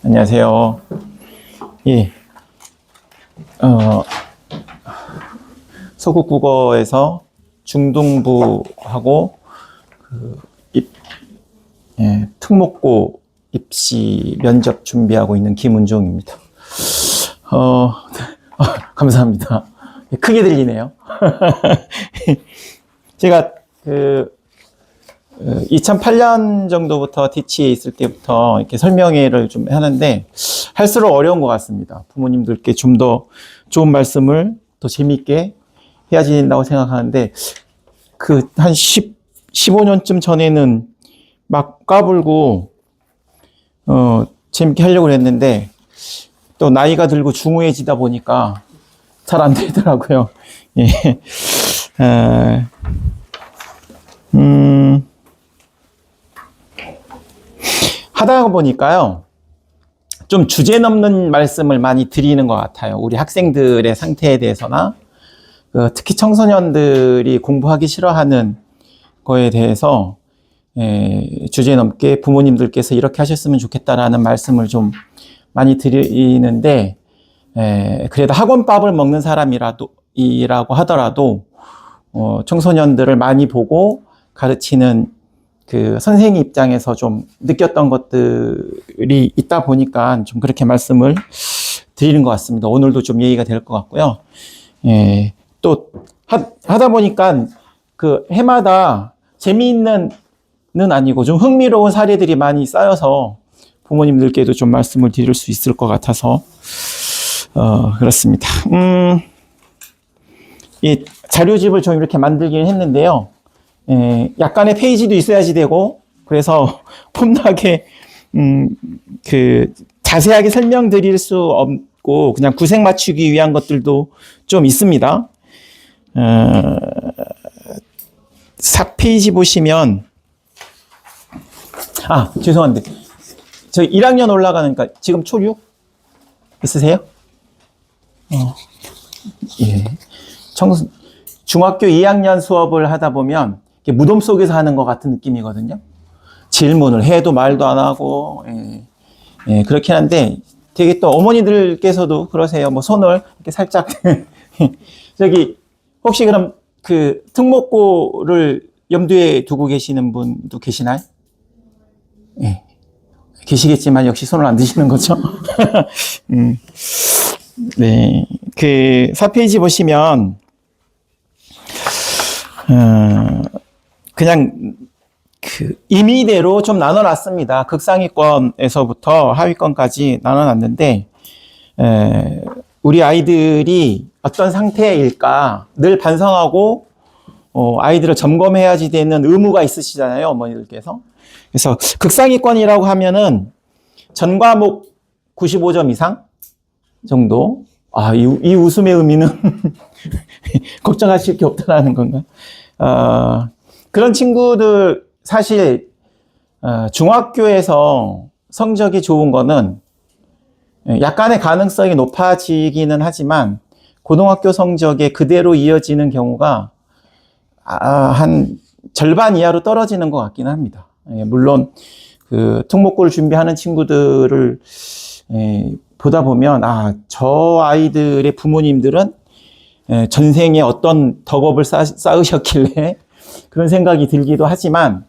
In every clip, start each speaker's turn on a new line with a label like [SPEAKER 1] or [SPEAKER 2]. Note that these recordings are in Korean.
[SPEAKER 1] 안녕하세요. 예, 서구 국어에서 중등부하고 특목고 입시 면접 준비하고 있는 김은종입니다. 감사합니다. 크게 들리네요. 제가 2008년 정도부터 티치에 있을 때부터 이렇게 설명회를 좀 하는데 할수록 어려운 것 같습니다. 부모님들께 좀 더 좋은 말씀을 더 재미있게 해야 된다고 생각하는데 한 15년쯤 전에는 막 까불고 재밌게 하려고 했는데 또 나이가 들고 중후해지다 보니까 잘 안 되더라고요. 예. 하다 보니까요, 좀 주제 넘는 말씀을 많이 드리는 것 같아요. 우리 학생들의 상태에 대해서나, 특히 청소년들이 공부하기 싫어하는 거에 대해서, 주제 넘게 부모님들께서 이렇게 하셨으면 좋겠다라는 말씀을 좀 많이 드리는데, 그래도 학원밥을 먹는 사람이라고 하더라도, 청소년들을 많이 보고 가르치는 선생님 입장에서 좀 느꼈던 것들이 있다 보니까 좀 그렇게 말씀을 드리는 것 같습니다. 오늘도 좀 예의가 될 것 같고요. 또 하다 보니까 해마다 재미있는 아니고 좀 흥미로운 사례들이 많이 쌓여서 부모님들께도 좀 말씀을 드릴 수 있을 것 같아서 그렇습니다. 이 자료집을 좀 이렇게 만들긴 했는데요. 약간의 페이지도 있어야지 되고, 그래서 폼나게, 자세하게 설명드릴 수 없고, 그냥 구색 맞추기 위한 것들도 좀 있습니다. 4페이지 보시면, 죄송한데, 저 1학년 올라가니까 지금 초6 있으세요? 예. 중학교 2학년 수업을 하다 보면, 무덤 속에서 하는 것 같은 느낌이거든요. 질문을 해도 말도 안 하고, 그렇긴 한데, 되게 또 어머니들께서도 그러세요. 뭐 손을 이렇게 살짝, 혹시 그럼 특목고를 염두에 두고 계시는 분도 계시나요? 예. 계시겠지만 역시 손을 안 드시는 거죠. 네. 4페이지 보시면, 그냥 임의대로 좀 나눠놨습니다. 극상위권에서부터 하위권까지 나눠놨는데, 우리 아이들이 어떤 상태일까 늘 반성하고 아이들을 점검해야지 되는 의무가 있으시잖아요, 어머니들께서. 그래서 극상위권이라고 하면은 전 과목 95점 이상 정도. 이 웃음의 의미는 걱정하실 게 없다라는 건가? 그런 친구들 사실 중학교에서 성적이 좋은 거는 약간의 가능성이 높아지기는 하지만 고등학교 성적에 그대로 이어지는 경우가 한 절반 이하로 떨어지는 것 같기는 합니다. 물론 특목고를 준비하는 친구들을 보다 보면 저 아이들의 부모님들은 전생에 어떤 덕업을 쌓으셨길래 그런 생각이 들기도 하지만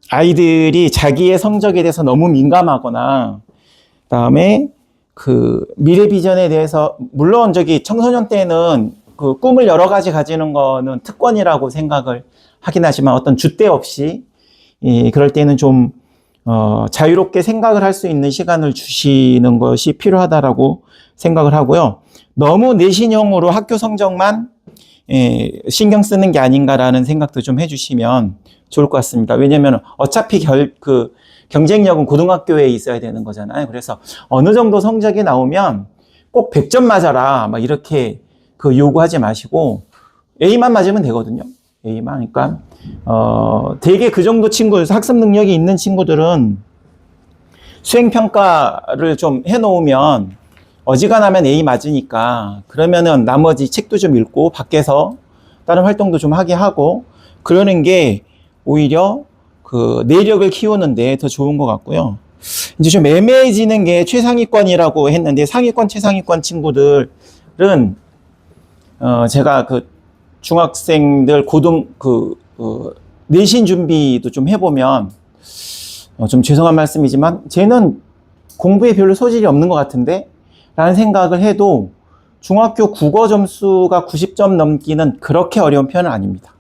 [SPEAKER 1] 아이들이 자기의 성적에 대해서 너무 민감하거나 그다음에 미래 비전에 대해서 물론 청소년 때는 꿈을 여러 가지 가지는 거는 특권이라고 생각을 하긴 하지만 어떤 줏대 없이 그럴 때는 좀 자유롭게 생각을 할 수 있는 시간을 주시는 것이 필요하다라고 생각을 하고요. 너무 내신형으로 학교 성적만 신경 쓰는 게 아닌가라는 생각도 좀 해주시면 좋을 것 같습니다. 왜냐하면 어차피 경쟁력은 고등학교에 있어야 되는 거잖아요. 그래서 어느 정도 성적이 나오면 꼭 100점 맞아라 막 이렇게 요구하지 마시고 A만 맞으면 되거든요. A만. 그러니까 되게 그 정도 학습 능력이 있는 친구들은 수행평가를 좀 해놓으면 어지간하면 A 맞으니까 그러면은 나머지 책도 좀 읽고 밖에서 다른 활동도 좀 하게 하고 그러는 게 오히려 내력을 키우는데 더 좋은 것 같고요. 이제 좀 애매해지는 게 최상위권이라고 했는데, 상위권, 최상위권 친구들은, 제가 그 중학생들 내신 준비도 좀 해보면, 좀 죄송한 말씀이지만, 쟤는 공부에 별로 소질이 없는 것 같은데? 라는 생각을 해도, 중학교 국어 점수가 90점 넘기는 그렇게 어려운 편은 아닙니다.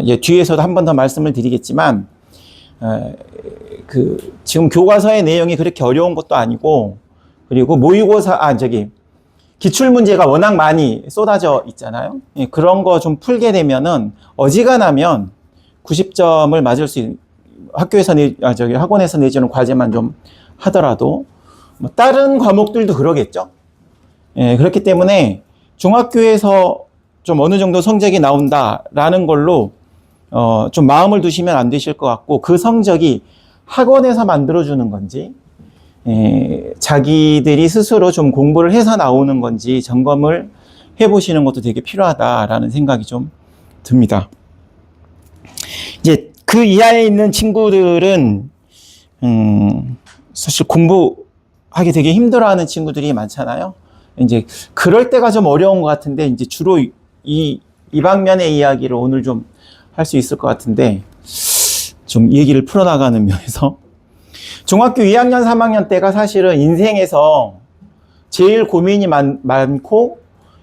[SPEAKER 1] 이제 뒤에서도 한 번 더 말씀을 드리겠지만, 지금 교과서의 내용이 그렇게 어려운 것도 아니고, 그리고 기출문제가 워낙 많이 쏟아져 있잖아요. 그런 거 좀 풀게 되면은, 어지간하면 90점을 맞을 수 학원에서 내주는 과제만 좀 하더라도, 다른 과목들도 그러겠죠. 그렇기 때문에 중학교에서 좀 어느 정도 성적이 나온다라는 걸로 좀 마음을 두시면 안 되실 것 같고, 그 성적이 학원에서 만들어주는 건지 자기들이 스스로 좀 공부를 해서 나오는 건지 점검을 해보시는 것도 되게 필요하다라는 생각이 좀 듭니다. 이제 그 이하에 있는 친구들은 사실 공부하기 되게 힘들어하는 친구들이 많잖아요. 이제 그럴 때가 좀 어려운 것 같은데, 이제 주로 이 방면의 이야기를 오늘 좀 할 수 있을 것 같은데, 좀 얘기를 풀어나가는 면에서 중학교 2학년, 3학년 때가 사실은 인생에서 제일 고민이 많고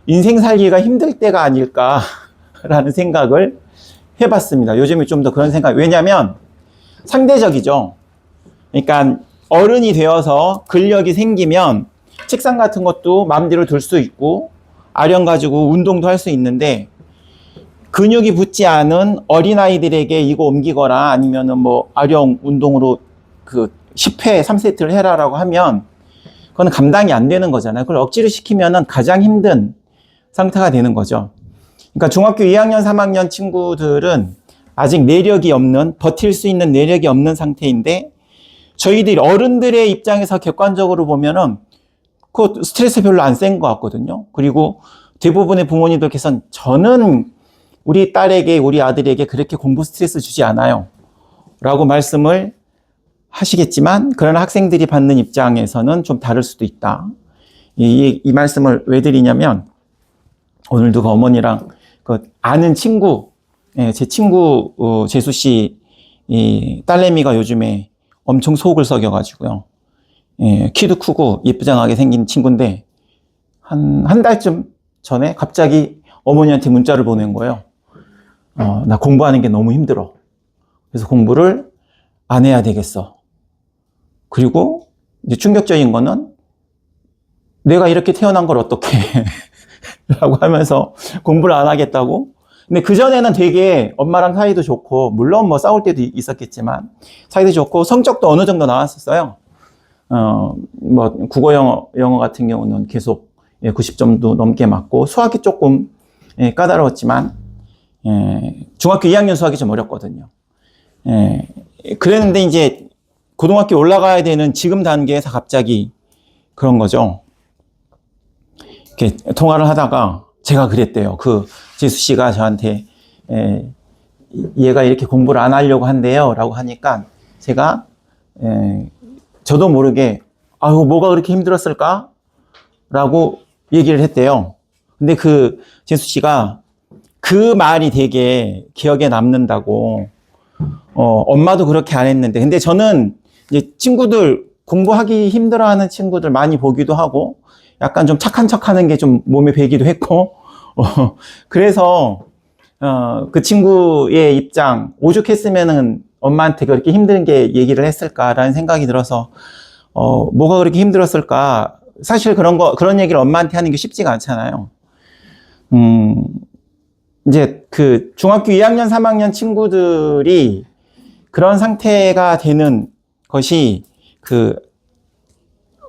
[SPEAKER 1] 인생 살기가 힘들 때가 아닐까라는 생각을 해봤습니다. 요즘에 좀 더 그런 생각, 왜냐하면 상대적이죠. 그러니까 어른이 되어서 근력이 생기면 책상 같은 것도 마음대로 둘 수 있고 아령 가지고 운동도 할 수 있는데, 근육이 붙지 않은 어린아이들에게 이거 옮기거나 아니면은 뭐 아령 운동으로 10회 3세트를 해라라고 하면 그건 감당이 안 되는 거잖아요. 그걸 억지로 시키면은 가장 힘든 상태가 되는 거죠. 그러니까 중학교 2학년, 3학년 친구들은 아직 내력이 없는, 버틸 수 있는 내력이 없는 상태인데, 저희들 어른들의 입장에서 객관적으로 보면은 그 스트레스 별로 안 센 것 같거든요. 그리고 대부분의 부모님들께서는 저는 우리 딸에게, 우리 아들에게 그렇게 공부 스트레스 주지 않아요 라고 말씀을 하시겠지만, 그러나 학생들이 받는 입장에서는 좀 다를 수도 있다. 이 말씀을 왜 드리냐면, 오늘도 그 어머니랑 아는 친구, 제 친구 재수 씨 딸내미가 요즘에 엄청 속을 썩여가지고요. 키도 크고 예쁘장하게 생긴 친구인데, 한 달쯤 전에 갑자기 어머니한테 문자를 보낸 거예요. 나 공부하는 게 너무 힘들어. 그래서 공부를 안 해야 되겠어. 그리고 이제 충격적인 거는, 내가 이렇게 태어난 걸 어떻게 라고 하면서 공부를 안 하겠다고. 근데 그전에는 되게 엄마랑 사이도 좋고, 물론 뭐 싸울 때도 있었겠지만 사이도 좋고 성적도 어느 정도 나왔었어요. 뭐 국어 영어 같은 경우는 계속 90점도 넘게 맞고, 수학이 조금 까다로웠지만 중학교 2학년 수학이 좀 어렵거든요. 그랬는데 이제 고등학교 올라가야 되는 지금 단계에서 갑자기 그런 거죠. 이렇게 통화를 하다가 제가 그랬대요. 재수 씨가 저한테 얘가 이렇게 공부를 안 하려고 한대요 라고 하니까, 제가 저도 모르게 뭐가 그렇게 힘들었을까? 라고 얘기를 했대요. 근데 재수 씨가 그 말이 되게 기억에 남는다고, 엄마도 그렇게 안 했는데, 근데 저는 이제 친구들, 공부하기 힘들어하는 친구들 많이 보기도 하고, 약간 좀 착한 척 하는 게 좀 몸에 배기도 했고, 그래서, 그 친구의 입장, 오죽했으면은 엄마한테 그렇게 힘든 게 얘기를 했을까라는 생각이 들어서, 뭐가 그렇게 힘들었을까? 사실 그런 얘기를 엄마한테 하는 게 쉽지가 않잖아요. 이제 중학교 2학년, 3학년 친구들이 그런 상태가 되는 것이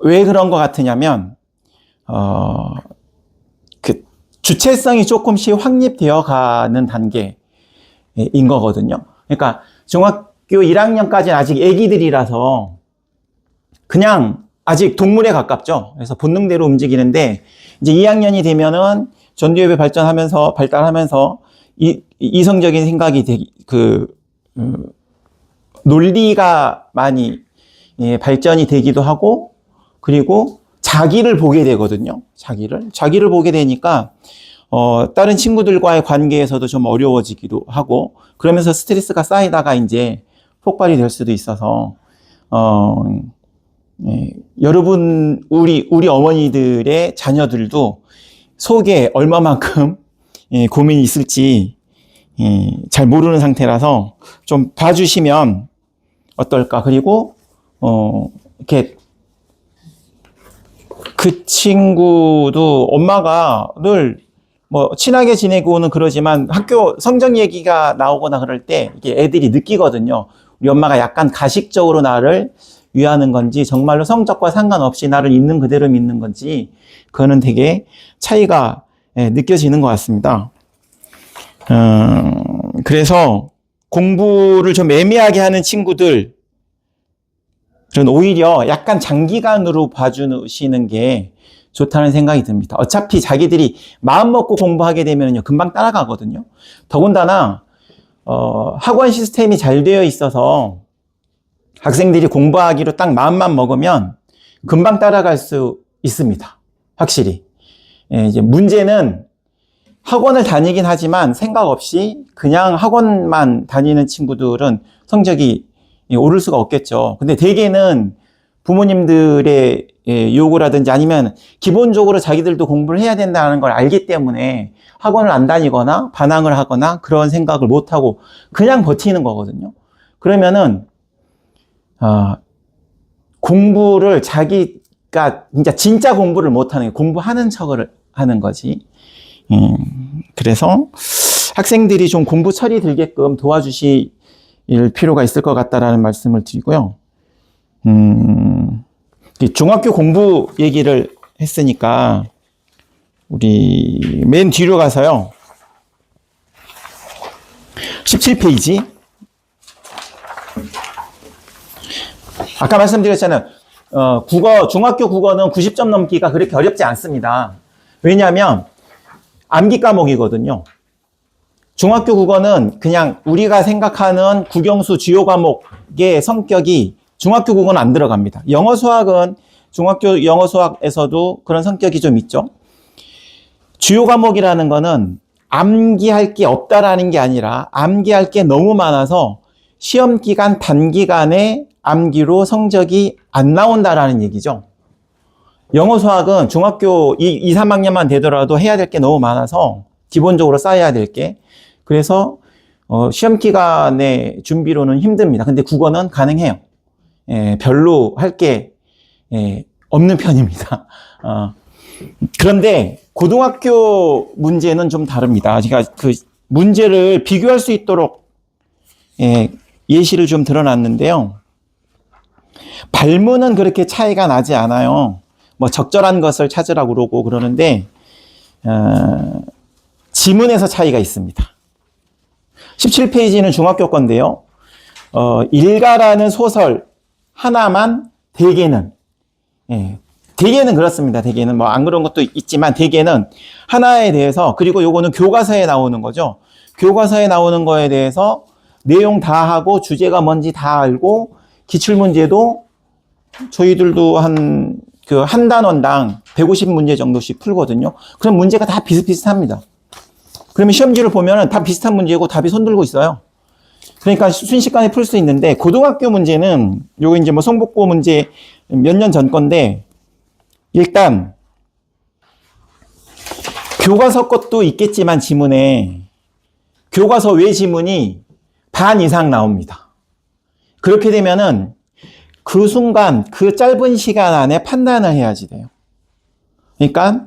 [SPEAKER 1] 왜 그런 것 같으냐면, 주체성이 조금씩 확립되어 가는 단계인 거거든요. 그러니까 중학교 1학년까지는 아직 애기들이라서 그냥 아직 동물에 가깝죠. 그래서 본능대로 움직이는데, 이제 2학년이 되면은 전두엽이 발달하면서 이성적인 생각이 논리가 많이 예, 발전이 되기도 하고, 그리고 자기를 보게 되거든요. 자기를 보게 되니까 다른 친구들과의 관계에서도 좀 어려워지기도 하고, 그러면서 스트레스가 쌓이다가 이제 폭발이 될 수도 있어서 예, 여러분, 우리 어머니들의 자녀들도 속에 얼마만큼 예, 고민이 있을지 예, 잘 모르는 상태라서 좀 봐주시면 어떨까. 그리고 이렇게 그 친구도 엄마가 늘 뭐 친하게 지내고는 그러지만 학교 성적 얘기가 나오거나 그럴 때 이게 애들이 느끼거든요. 우리 엄마가 약간 가식적으로 나를 위하는 건지 정말로 성적과 상관없이 나를 있는 그대로 믿는 건지 그거는 되게 차이가 느껴지는 것 같습니다. 그래서 공부를 좀 애매하게 하는 친구들은 오히려 약간 장기간으로 봐주시는 게 좋다는 생각이 듭니다. 어차피 자기들이 마음 먹고 공부하게 되면요 금방 따라가거든요. 더군다나 학원 시스템이 잘 되어 있어서 학생들이 공부하기로 딱 마음만 먹으면 금방 따라갈 수 있습니다. 확실히. 예, 이제 문제는 학원을 다니긴 하지만 생각 없이 그냥 학원만 다니는 친구들은 성적이 오를 수가 없겠죠. 근데 대개는 부모님들의 요구라든지 아니면 기본적으로 자기들도 공부를 해야 된다는 걸 알기 때문에 학원을 안 다니거나 반항을 하거나 그런 생각을 못하고 그냥 버티는 거거든요. 그러면은 공부를 자기가 진짜 공부를 못하는 게 공부하는 척을 하는 거지. 그래서 학생들이 좀 공부 철이 들게끔 도와주실 필요가 있을 것 같다라는 말씀을 드리고요. 중학교 공부 얘기를 했으니까 우리 맨 뒤로 가서요. 17페이지. 아까 말씀드렸잖아요. 중학교 국어는 90점 넘기가 그렇게 어렵지 않습니다. 왜냐하면 암기 과목이거든요. 중학교 국어는 그냥 우리가 생각하는 국영수 주요 과목의 성격이 중학교 국어는 안 들어갑니다. 영어 수학은 중학교 영어 수학에서도 그런 성격이 좀 있죠. 주요 과목이라는 거는 암기할 게 없다라는 게 아니라 암기할 게 너무 많아서 시험 기간 단기간에 암기로 성적이 안 나온다라는 얘기죠. 영어 수학은 중학교 2, 3학년만 되더라도 해야 될 게 너무 많아서 기본적으로 쌓아야 될 게. 그래서 시험 기간의 준비로는 힘듭니다. 근데 국어는 가능해요. 별로 할 게 없는 편입니다. 그런데 고등학교 문제는 좀 다릅니다. 제가 그 문제를 비교할 수 있도록 예시를 좀 들어놨는데요. 발문은 그렇게 차이가 나지 않아요. 뭐 적절한 것을 찾으라고 그러고 그러는데 지문에서 차이가 있습니다. 17페이지는 중학교 건데요. 일가라는 소설 하나만 대개는 대개는 그렇습니다. 대개는 뭐 안 그런 것도 있지만 대개는 하나에 대해서, 그리고 요거는 교과서에 나오는 거죠. 교과서에 나오는 거에 대해서 내용 다 하고 주제가 뭔지 다 알고 기출문제도 저희들도 한 단원당 150문제 정도씩 풀거든요. 그럼 문제가 다 비슷비슷합니다. 그러면 시험지를 보면은 다 비슷한 문제고 답이 손들고 있어요. 그러니까 순식간에 풀 수 있는데, 고등학교 문제는 요거 이제 뭐 성북고 문제 몇 년 전 건데, 일단 교과서 것도 있겠지만 지문에 교과서 외 지문이 반 이상 나옵니다. 그렇게 되면은 그 순간 그 짧은 시간 안에 판단을 해야지 돼요. 그러니까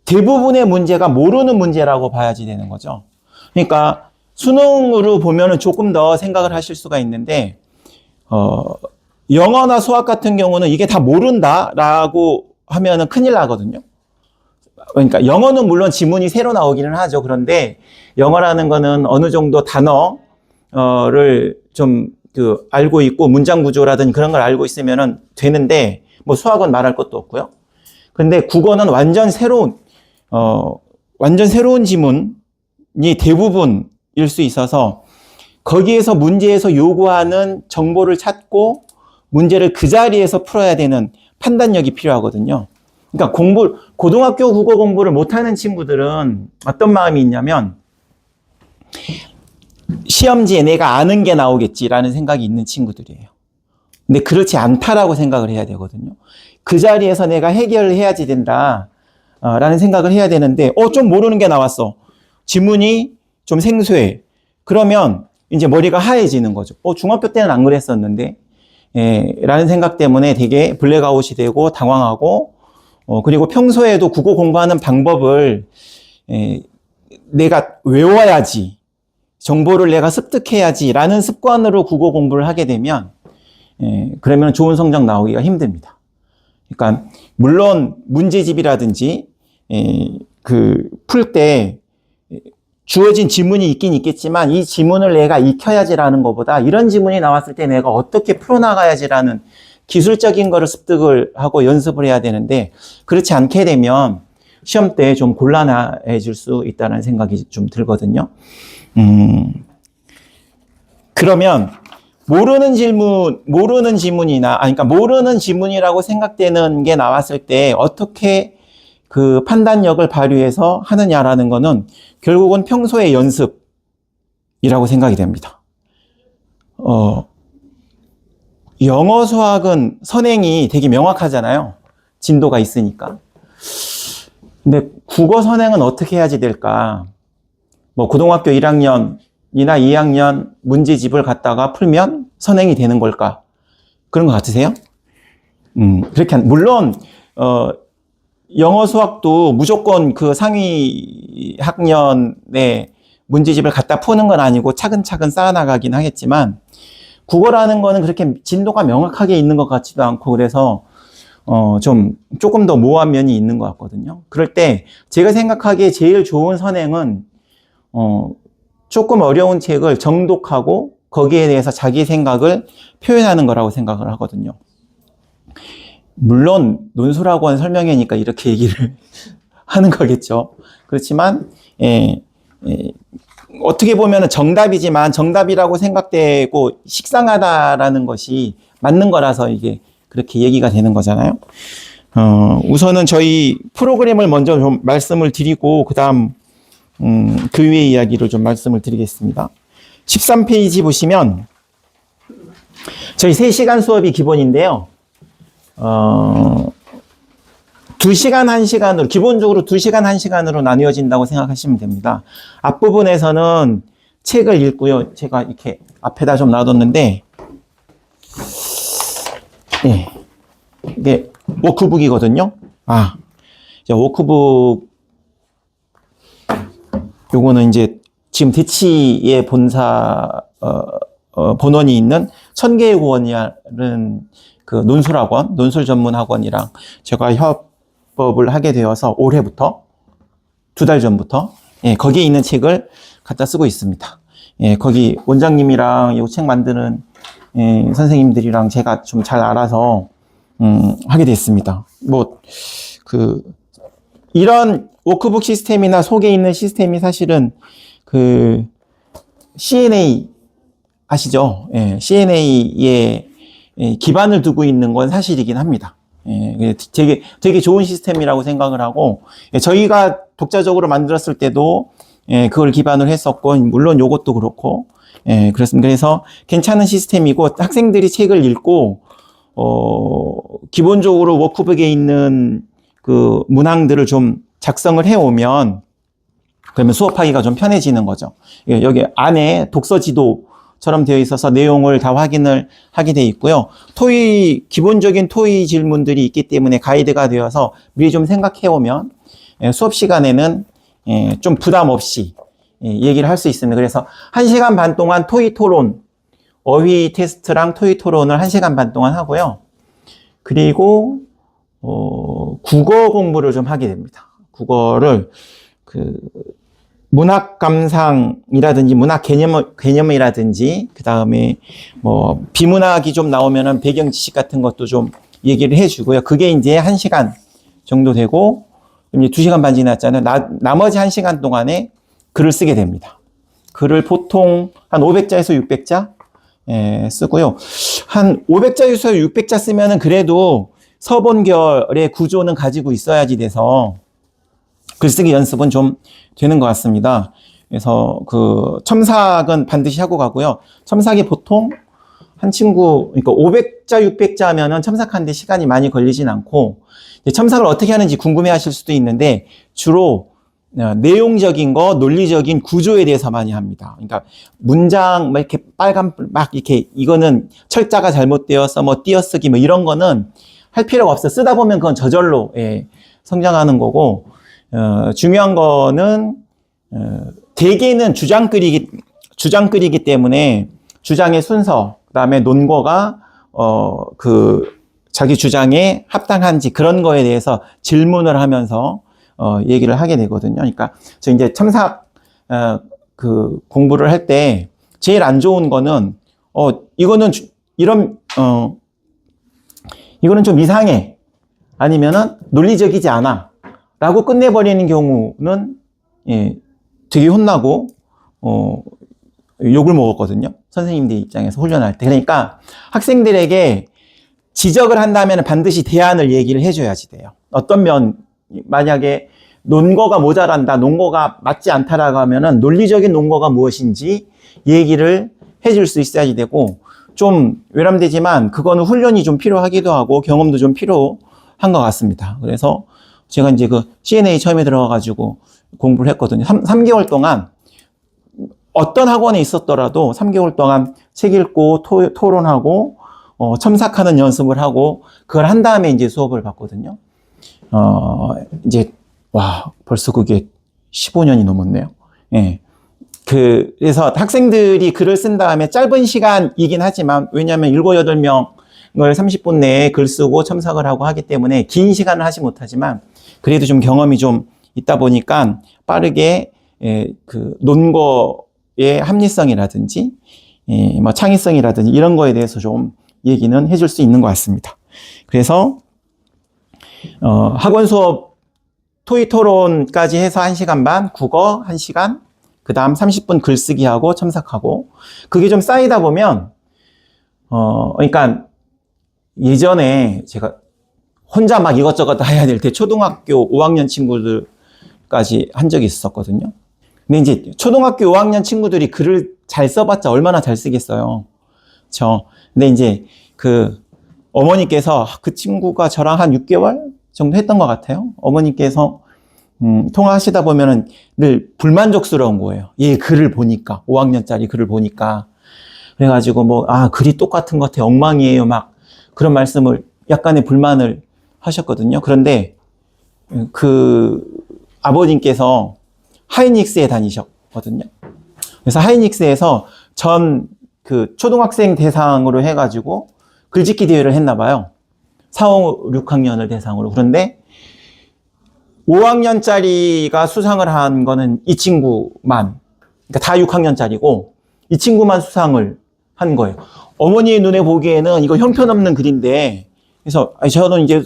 [SPEAKER 1] 대부분의 문제가 모르는 문제라고 봐야지 되는 거죠. 그러니까 수능으로 보면은 조금 더 생각을 하실 수가 있는데, 영어나 수학 같은 경우는 이게 다 모른다라고 하면은 큰일 나거든요. 그러니까 영어는 물론 지문이 새로 나오기는 하죠. 그런데 영어라는 거는 어느 정도 단어를 좀 알고 있고 문장 구조라든지 그런 걸 알고 있으면은 되는데, 뭐 수학은 말할 것도 없고요. 근데 국어는 완전 새로운 지문이 대부분일 수 있어서 거기에서 문제에서 요구하는 정보를 찾고 문제를 그 자리에서 풀어야 되는 판단력이 필요하거든요. 그러니까 고등학교 국어 공부를 못하는 친구들은 어떤 마음이 있냐면, 시험지에 내가 아는 게 나오겠지라는 생각이 있는 친구들이에요. 근데 그렇지 않다라고 생각을 해야 되거든요. 그 자리에서 내가 해결을 해야지 된다, 라는 생각을 해야 되는데, 좀 모르는 게 나왔어. 지문이 좀 생소해. 그러면 이제 머리가 하얘지는 거죠. 중학교 때는 안 그랬었는데, 라는 생각 때문에 되게 블랙아웃이 되고 당황하고, 그리고 평소에도 국어 공부하는 방법을 내가 외워야지, 정보를 내가 습득해야지라는 습관으로 국어 공부를 하게 되면, 그러면 좋은 성적 나오기가 힘듭니다. 그러니까 물론 문제집이라든지 풀 때 주어진 지문이 있긴 있겠지만, 이 지문을 내가 익혀야지라는 것보다 이런 지문이 나왔을 때 내가 어떻게 풀어나가야지라는 기술적인 거를 습득을 하고 연습을 해야 되는데, 그렇지 않게 되면 시험 때 좀 곤란해질 수 있다는 생각이 좀 들거든요. 그러면 모르는 지문이나, 그러니까 모르는 지문이라고 생각되는 게 나왔을 때 어떻게 그 판단력을 발휘해서 하느냐라는 거는 결국은 평소의 연습이라고 생각이 됩니다. 영어, 수학은 선행이 되게 명확하잖아요. 진도가 있으니까. 근데 국어 선행은 어떻게 해야지 될까? 고등학교 1학년이나 2학년 문제집을 갖다가 풀면 선행이 되는 걸까? 그런 것 같으세요? 물론, 영어, 수학도 무조건 그 상위 학년의 문제집을 갖다 푸는 건 아니고 차근차근 쌓아나가긴 하겠지만, 국어라는 거는 그렇게 진도가 명확하게 있는 것 같지도 않고, 그래서 조금 더 모호한 면이 있는 것 같거든요. 그럴 때 제가 생각하기에 제일 좋은 선행은 조금 어려운 책을 정독하고 거기에 대해서 자기 생각을 표현하는 거라고 생각을 하거든요. 물론 논술학원 설명회니까 이렇게 얘기를 하는 거겠죠. 그렇지만 어떻게 보면 정답이지만, 정답이라고 생각되고 식상하다라는 것이 맞는 거라서 이게 그렇게 얘기가 되는 거잖아요. 우선은 저희 프로그램을 먼저 좀 말씀을 드리고, 그 다음 그 위의 이야기를 좀 말씀을 드리겠습니다. 13페이지 보시면 저희 3시간 수업이 기본인데요. 2시간 1시간으로, 기본적으로 2시간 1시간으로 나뉘어진다고 생각하시면 됩니다. 앞부분에서는 책을 읽고요. 제가 이렇게 앞에다 좀 놔뒀는데, 이게 워크북이거든요. 워크북, 요거는 이제 지금 대치의 본사, 본원이 있는 천개의 고원이라는 그 논술학원, 논술 전문 학원이랑 제가 협업을 하게 되어서 올해부터, 2달 전부터, 거기에 있는 책을 갖다 쓰고 있습니다. 거기 원장님이랑 이 책 만드는 선생님들이랑 제가 좀 잘 알아서 하게 됐습니다. 이런 워크북 시스템이나 속에 있는 시스템이 사실은 그 CNA 아시죠? CNA에 기반을 두고 있는 건 사실이긴 합니다. 되게 좋은 시스템이라고 생각을 하고, 저희가 독자적으로 만들었을 때도 그걸 기반으로 했었고, 물론 요것도 그렇고, 그렇습니다. 그래서 괜찮은 시스템이고, 학생들이 책을 읽고, 기본적으로 워크북에 있는 그 문항들을 좀 작성을 해오면, 그러면 수업하기가 좀 편해지는 거죠. 여기 안에 독서 지도처럼 되어 있어서 내용을 다 확인을 하게 되어 있고요. 기본적인 토의 질문들이 있기 때문에 가이드가 되어서 미리 좀 생각해오면 수업 시간에는 좀 부담 없이 얘기를 할 수 있습니다. 그래서 1시간 반 동안 토의 토론, 어휘 테스트랑 토의 토론을 1시간 반 동안 하고요. 그리고 국어 공부를 좀 하게 됩니다. 국어를 문학 감상이라든지 문학 개념이라든지, 그 다음에 비문학이 좀 나오면은 배경 지식 같은 것도 좀 얘기를 해주고요. 그게 이제 1시간 정도 되고, 이제 2시간 반 지났잖아요. 나머지 1시간 동안에 글을 쓰게 됩니다. 글을 보통 한 500자에서 600자 쓰고요. 한 500자 유서 600자 쓰면은 그래도 서본결의 구조는 가지고 있어야지 돼서 글쓰기 연습은 좀 되는 것 같습니다. 그래서 그 첨삭은 반드시 하고 가고요. 첨삭이 보통 한 친구, 그러니까 500자, 600자 하면은 첨삭하는데 시간이 많이 걸리진 않고, 첨삭을 어떻게 하는지 궁금해 하실 수도 있는데, 주로 내용적인 거, 논리적인 구조에 대해서 많이 합니다. 그러니까 문장, 막 이렇게 빨간, 막 이렇게, 이거는 철자가 잘못되어서 뭐 띄어쓰기 뭐 이런 거는 할 필요가 없어. 쓰다 보면 그건 저절로, 성장하는 거고, 중요한 거는, 대개는 주장 끓이기 때문에 주장의 순서, 그 다음에 논거가, 자기 주장에 합당한지 그런 거에 대해서 질문을 하면서, 얘기를 하게 되거든요. 그러니까, 저 이제 첨삭, 공부를 할 때, 제일 안 좋은 거는, 이거는, 이거는 좀 이상해. 아니면은, 논리적이지 않아. 라고 끝내버리는 경우는, 되게 혼나고, 욕을 먹었거든요. 선생님들 입장에서 훈련할 때. 그러니까 학생들에게 지적을 한다면 반드시 대안을 얘기를 해줘야지 돼요. 어떤 만약에 논거가 모자란다, 논거가 맞지 않다라고 하면은 논리적인 논거가 무엇인지 얘기를 해줄 수 있어야지 되고, 좀 외람되지만 그거는 훈련이 좀 필요하기도 하고 경험도 좀 필요한 것 같습니다. 그래서 제가 이제 그 CNA 처음에 들어가가지고 공부를 했거든요. 3개월 동안 어떤 학원에 있었더라도 3개월 동안 책 읽고 토론하고 첨삭하는 연습을 하고 그걸 한 다음에 이제 수업을 받거든요. 이제 벌써 그게 15년이 넘었네요. 예. 그래서 학생들이 글을 쓴 다음에 짧은 시간이긴 하지만 왜냐하면 7, 8명을 30분 내에 글 쓰고 첨삭을 하고 하기 때문에 긴 시간을 하지 못하지만 그래도 좀 경험이 좀 있다 보니까 빠르게 그 논거의 합리성이라든지 뭐 창의성이라든지 이런 거에 대해서 좀 얘기는 해줄 수 있는 것 같습니다. 그래서 학원 수업 토익 토론까지 해서 1시간 반, 국어 1시간, 그 다음 30분 글쓰기 하고 첨삭하고 그게 좀 쌓이다 보면 그러니까 예전에 제가 혼자 막 이것저것 다 해야 될 때 초등학교 5학년 친구들까지 한 적이 있었거든요. 근데 이제 초등학교 5학년 친구들이 글을 잘 써봤자 얼마나 잘 쓰겠어요. 그렇죠? 근데 이제 그 어머니께서 그 친구가 저랑 한 6개월 정도 했던 것 같아요. 어머니께서 통화하시다 보면은 늘 불만족스러운 거예요. 얘 글을 보니까 5학년짜리 글을 보니까 그래가지고 글이 똑같은 것 같아 엉망이에요 막 그런 말씀을 약간의 불만을 하셨거든요. 그런데 그 아버님께서 하이닉스에 다니셨거든요. 그래서 하이닉스에서 전 그 초등학생 대상으로 해가지고 글짓기 대회를 했나 봐요. 4, 5, 6학년을 대상으로. 그런데 5학년짜리가 수상을 한 거는 이 친구만, 그러니까 다 6학년짜리고 이 친구만 수상을 한 거예요. 어머니의 눈에 보기에는 이거 형편없는 글인데, 그래서 저는 이제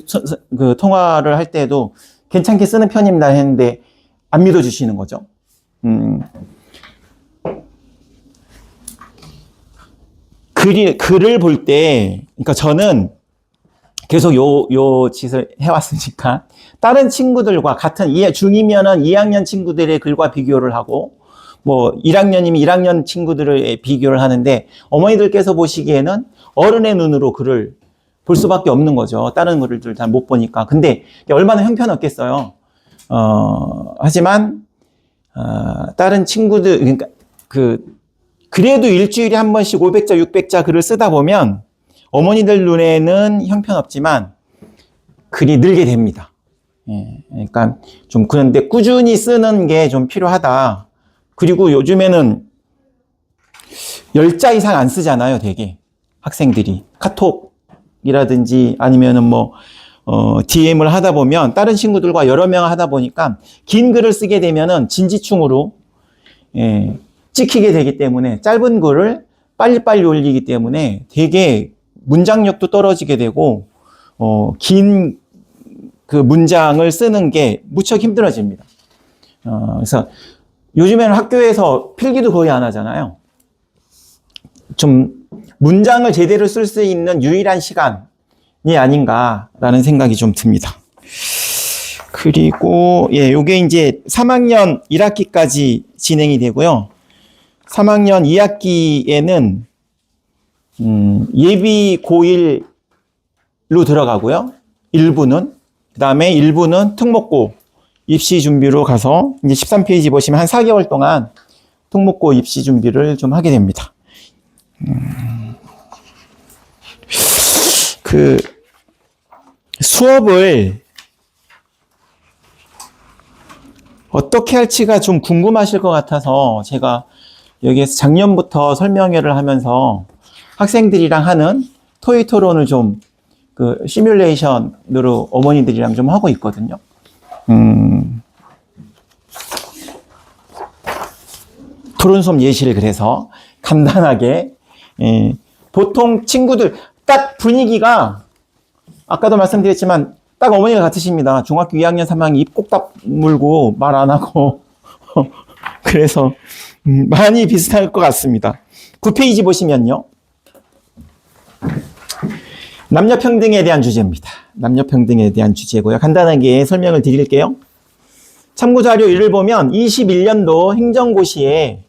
[SPEAKER 1] 그 통화를 할 때도 괜찮게 쓰는 편입니다 했는데 안 믿어주시는 거죠. 글을 볼 때, 그러니까 저는 계속 요 짓을 해왔으니까, 다른 친구들과 같은, 중2면은 2학년 친구들의 글과 비교를 하고, 1학년이면 1학년 친구들의 비교를 하는데, 어머니들께서 보시기에는 어른의 눈으로 글을 볼 수밖에 없는 거죠. 다른 글들 잘 못 보니까. 근데 얼마나 형편없겠어요. 하지만, 다른 친구들, 그러니까 그래도 일주일에 한 번씩 500자, 600자 글을 쓰다 보면 어머니들 눈에는 형편없지만 글이 늘게 됩니다. 그러니까 좀 그런데 꾸준히 쓰는 게 좀 필요하다. 그리고 요즘에는 10자 이상 안 쓰잖아요, 되게. 학생들이. 카톡이라든지 아니면은 DM을 하다 보면 다른 친구들과 여러 명 하다 보니까 긴 글을 쓰게 되면은 진지충으로 찍히게 되기 때문에 짧은 글을 빨리빨리 올리기 때문에 되게 문장력도 떨어지게 되고 긴 그 문장을 쓰는 게 무척 힘들어집니다. 그래서 요즘에는 학교에서 필기도 거의 안 하잖아요. 좀 문장을 제대로 쓸 수 있는 유일한 시간이 아닌가라는 생각이 좀 듭니다. 그리고 요게 이제 3학년 1학기까지 진행이 되고요. 3학년 2학기에는 예비 고1로 들어가고요. 일부는 그다음에 일부는 특목고 입시 준비로 가서 이제 13페이지 보시면 한 4개월 동안 특목고 입시 준비를 좀 하게 됩니다. 그 수업을 어떻게 할지가 좀 궁금하실 것 같아서 제가 여기에서 작년부터 설명회를 하면서 학생들이랑 하는 토의 토론을 좀 그 시뮬레이션으로 어머니들이랑 좀 하고 있거든요. 토론 수업 예시를 그래서 간단하게 보통 친구들 딱 분위기가 아까도 말씀드렸지만 딱 어머니가 같으십니다. 중학교 2학년 3학년 입 꼭 다물고 말 안 하고 그래서 많이 비슷할 것 같습니다. 9페이지 보시면요. 남녀평등에 대한 주제입니다. 남녀평등에 대한 주제고요. 간단하게 설명을 드릴게요. 참고자료 1을 보면 21년도 행정고시에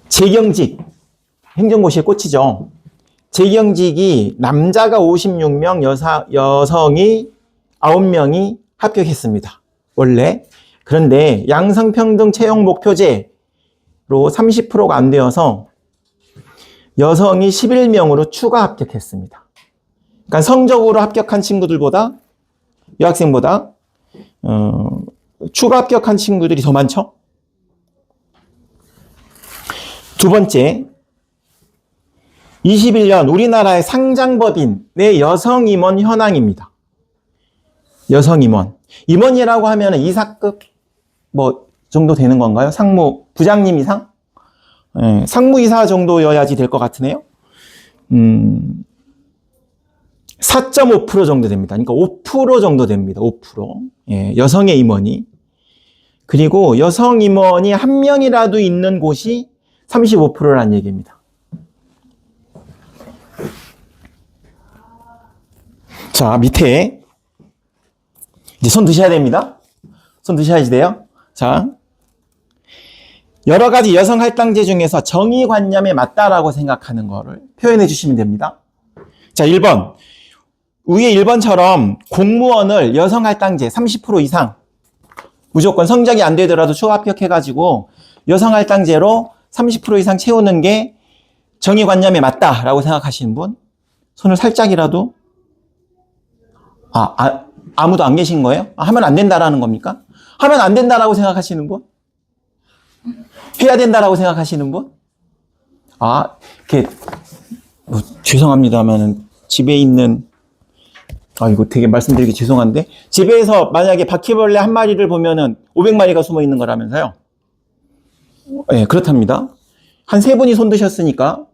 [SPEAKER 1] 재경직, 행정고시의 꽃이죠. 재경직이 남자가 56명, 여성이 9명이 합격했습니다. 원래. 그런데 양성평등 채용 목표제로 30%가 안 되어서 여성이 11명으로 추가 합격했습니다. 그러니까 성적으로 합격한 친구들보다 여학생보다 추가 합격한 친구들이 더 많죠? 두 번째, 21년 우리나라의 상장법인의 여성 임원 현황입니다. 여성 임원. 임원이라고 하면 이사급 뭐 정도 되는 건가요? 상무, 부장님 이상? 네, 상무이사 정도여야지 될 것 같으네요. 4.5% 정도 됩니다. 그러니까 5% 정도 됩니다. 5%. 예, 여성의 임원이. 그리고 여성 임원이 한 명이라도 있는 곳이 35%라는 얘기입니다. 자, 밑에 이제 손 드셔야 됩니다. 손 드셔야지 돼요. 자, 여러 가지 여성 할당제 중에서 정의관념에 맞다라고 생각하는 거를 표현해 주시면 됩니다. 자, 1번. 위에 1번처럼 공무원을 여성 할당제 30% 이상 무조건 성적이 안 되더라도 추가 합격해가지고 여성 할당제로 30% 이상 채우는 게 정의관념에 맞다라고 생각하시는 분? 손을 살짝이라도 아무도 안 계신 거예요? 하면 안 된다라는 겁니까? 하면 안 된다라고 생각하시는 분? 해야 된다라고 생각하시는 분? 이렇게 죄송합니다만은 집에 있는 이거 되게 말씀드리기 죄송한데 집에서 만약에 바퀴벌레 한 마리를 보면은 500마리가 숨어 있는 거라면서요? 네, 그렇답니다. 한 3분이 손 드셨으니까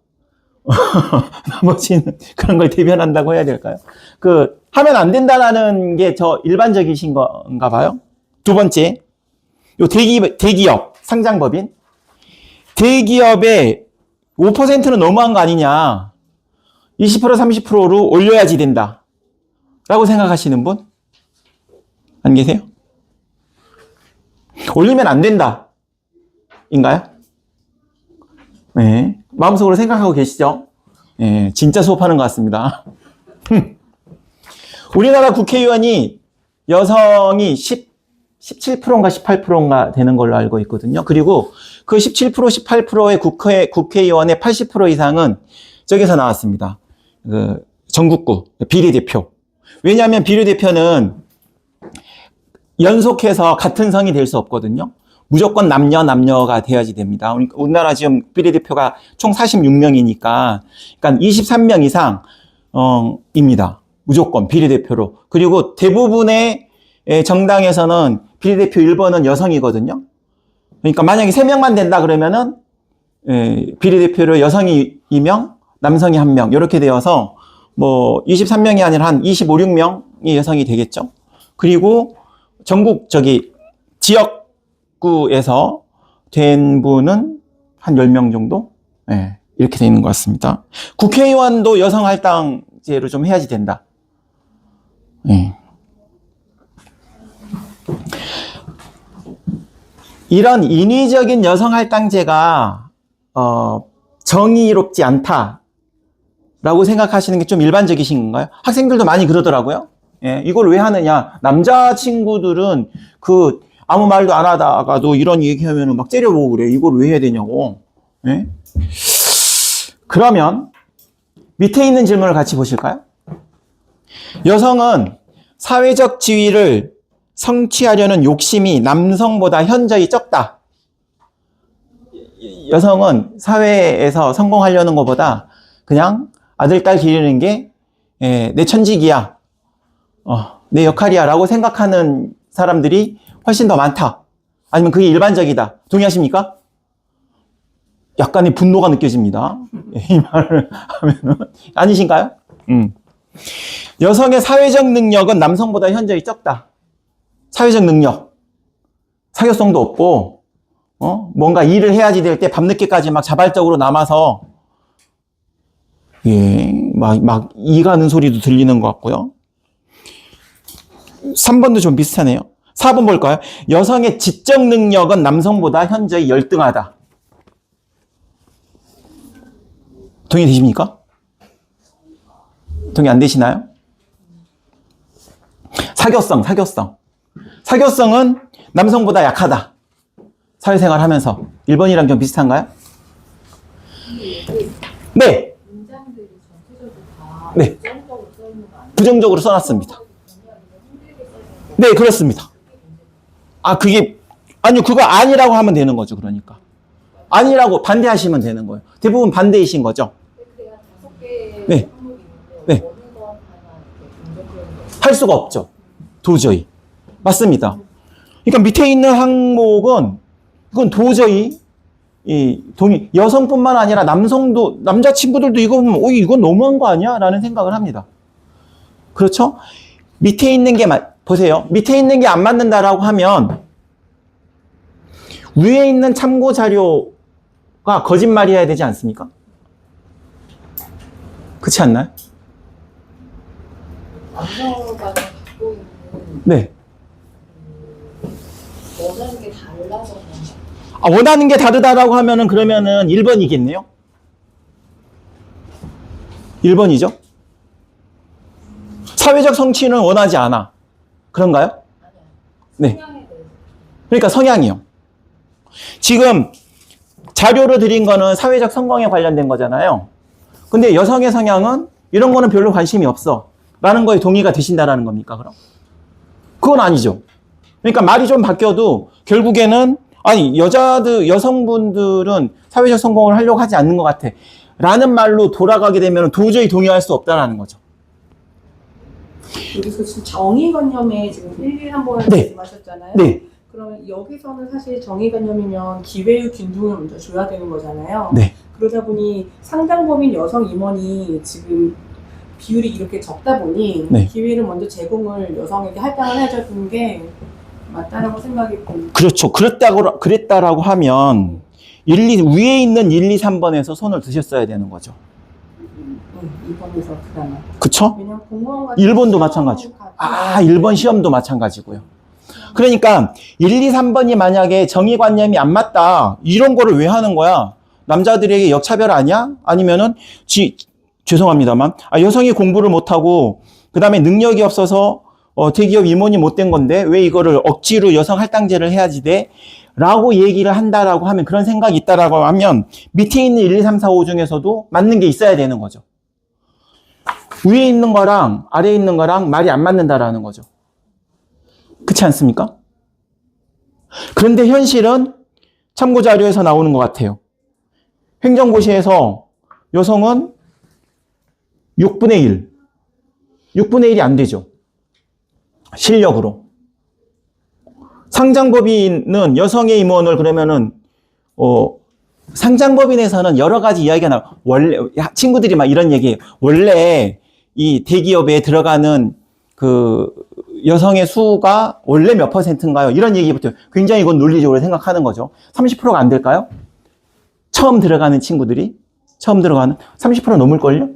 [SPEAKER 1] 나머지는 그런 걸 대변한다고 해야 될까요? 하면 안 된다라는 게 저 일반적이신 건가 봐요. 두 번째, 요 대기업, 상장법인. 대기업의 5%는 너무한 거 아니냐. 20%, 30%로 올려야지 된다. 라고 생각하시는 분? 안 계세요? 올리면 안 된다. 인가요? 네. 마음속으로 생각하고 계시죠? 네. 진짜 수업하는 것 같습니다. 우리나라 국회의원이 여성이 17%인가 18%인가 되는 걸로 알고 있거든요. 그리고 그 17%, 18%의 국회의원의 80% 이상은 저기서 나왔습니다. 전국구 비례대표. 왜냐하면 비례대표는 연속해서 같은 성이 될 수 없거든요. 무조건 남녀가 돼야지 됩니다. 우리나라 지금 비례대표가 총 46명이니까, 그러니까 23명 이상, 입니다. 무조건 비례대표로. 그리고 대부분의 정당에서는 비례대표 1번은 여성이거든요. 그러니까 만약에 3명만 된다 그러면은, 비례대표로 여성이 2명, 남성이 1명, 이렇게 되어서, 23명이 아니라 한 25, 6명이 여성이 되겠죠. 그리고 전국, 지역구에서 된 분은 한 10명 정도? 네, 이렇게 되어 있는 것 같습니다. 국회의원도 여성 할당제로 좀 해야지 된다. 네. 이런 인위적인 여성 할당제가 정의롭지 않다라고 생각하시는 게 좀 일반적이신 건가요? 학생들도 많이 그러더라고요. 예, 이걸 왜 하느냐? 남자친구들은 아무 말도 안 하다가도 이런 얘기하면 막 째려보고 그래. 이걸 왜 해야 되냐고. 예? 그러면 밑에 있는 질문을 같이 보실까요? 여성은 사회적 지위를 성취하려는 욕심이 남성보다 현저히 적다. 여성은 사회에서 성공하려는 것보다 그냥 아들, 딸 기르는 게 내 천직이야. 내 역할이야 라고 생각하는 사람들이 훨씬 더 많다. 아니면 그게 일반적이다. 동의하십니까? 약간의 분노가 느껴집니다. 이 말을 하면은. 아니신가요? 여성의 사회적 능력은 남성보다 현저히 적다. 사회적 능력. 사교성도 없고, 뭔가 일을 해야지 될 때 밤늦게까지 막 자발적으로 남아서, 예, 막 이 가는 소리도 들리는 것 같고요. 3번도 좀 비슷하네요. 4번 볼까요? 여성의 지적 능력은 남성보다 현저히 열등하다. 동의되십니까? 동의 안 되시나요? 사교성은 남성보다 약하다. 사회생활 하면서. 1번이랑 좀 비슷한가요? 네. 네. 부정적으로 써놨습니다. 네, 그렇습니다. 아니요, 그거 아니라고 하면 되는 거죠, 그러니까. 아니라고 반대하시면 되는 거예요. 대부분 반대이신 거죠? 네. 네. 할 수가 없죠. 도저히. 맞습니다. 그러니까 밑에 있는 항목은, 이건 도저히, 여성뿐만 아니라 남자친구들도 이거 보면, 이건 너무한 거 아니야? 라는 생각을 합니다. 그렇죠? 밑에 있는 게, 보세요. 밑에 있는 게 안 맞는다라고 하면, 위에 있는 참고 자료가 거짓말이어야 되지 않습니까? 그렇지 않나요?
[SPEAKER 2] 남성과 갖고 있는
[SPEAKER 1] 네.
[SPEAKER 2] 원하는 게 달라서
[SPEAKER 1] 원하는 게 다르다라고 하면은 그러면은 1번이겠네요? 1번이죠? 사회적 성취는 원하지 않아. 그런가요? 네. 그러니까 성향이요. 지금 자료로 드린 거는 사회적 성공에 관련된 거잖아요. 근데 여성의 성향은 이런 거는 별로 관심이 없어. 라는 거에 동의가 되신다라는 겁니까, 그럼? 그건 아니죠. 그러니까 말이 좀 바뀌어도 결국에는 여성분들은 사회적 성공을 하려고 하지 않는 것 같아. 라는 말로 돌아가게 되면 도저히 동의할 수 없다라는 거죠.
[SPEAKER 3] 여기서 지금 정의관념에 지금 1, 2, 3번을
[SPEAKER 1] 네.
[SPEAKER 3] 말씀하셨잖아요.
[SPEAKER 1] 네.
[SPEAKER 3] 그러면 여기서는 사실 정의관념이면 기회의 균등을 먼저 줘야 되는 거잖아요.
[SPEAKER 1] 네.
[SPEAKER 3] 그러다 보니 상당범인 여성 임원이 지금 비율이 이렇게 적다 보니
[SPEAKER 1] 네.
[SPEAKER 3] 기회를 먼저 제공을 여성에게 할당을 해주는 게 맞다라고 생각이 듭니다.
[SPEAKER 1] 그렇죠. 그랬다라고 하면 위에 있는 1, 2, 3번에서 손을 드셨어야 되는 거죠.
[SPEAKER 3] 2번에서 그다음에.
[SPEAKER 1] 그쵸?
[SPEAKER 3] 왜냐면 공무원 같은
[SPEAKER 1] 1번도 마찬가지고. 1번 시험도 마찬가지고요. 그러니까 1, 2, 3번이 만약에 정의관념이 안 맞다. 이런 거를 왜 하는 거야? 남자들에게 역차별 아니야? 아니면은 죄송합니다만 여성이 공부를 못하고 그 다음에 능력이 없어서 대기업 임원이 못 된 건데 왜 이거를 억지로 여성 할당제를 해야지 돼? 라고 얘기를 한다라고 하면 그런 생각이 있다라고 하면 밑에 있는 1, 2, 3, 4, 5 중에서도 맞는 게 있어야 되는 거죠. 위에 있는 거랑 아래에 있는 거랑 말이 안 맞는다라는 거죠. 그렇지 않습니까? 그런데 현실은 참고자료에서 나오는 것 같아요. 행정고시에서 여성은 6분의 1. 6분의 1이 안 되죠. 실력으로. 상장법인은 여성의 임원을 그러면은, 상장법인에서는 여러 가지 이야기가 나와요. 원래, 친구들이 막 이런 얘기해요. 원래 이 대기업에 들어가는 여성의 수가 원래 몇 %인가요? 이런 얘기부터 굉장히 이건 논리적으로 생각하는 거죠. 30%가 안 될까요? 처음 들어가는 친구들이? 처음 들어가는 30% 넘을걸요?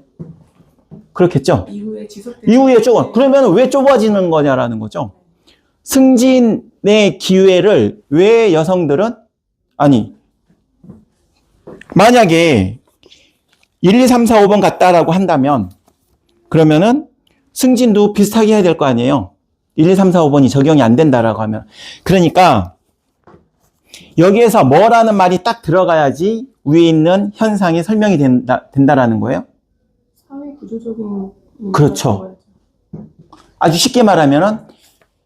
[SPEAKER 1] 그렇겠죠?
[SPEAKER 3] 이후에 지속된
[SPEAKER 1] 이후에 좁아. 그러면 왜 좁아지는 거냐라는 거죠. 승진의 기회를 왜 여성들은, 아니, 만약에 1, 2, 3, 4, 5번 갔다라고 한다면, 그러면은 승진도 비슷하게 해야 될 거 아니에요. 1, 2, 3, 4, 5번이 적용이 안 된다라고 하면. 그러니까, 여기에서 뭐라는 말이 딱 들어가야지 위에 있는 현상이 설명이 된다라는 거예요.
[SPEAKER 3] 사회 구조적인
[SPEAKER 1] 그렇죠. 아주 쉽게 말하면은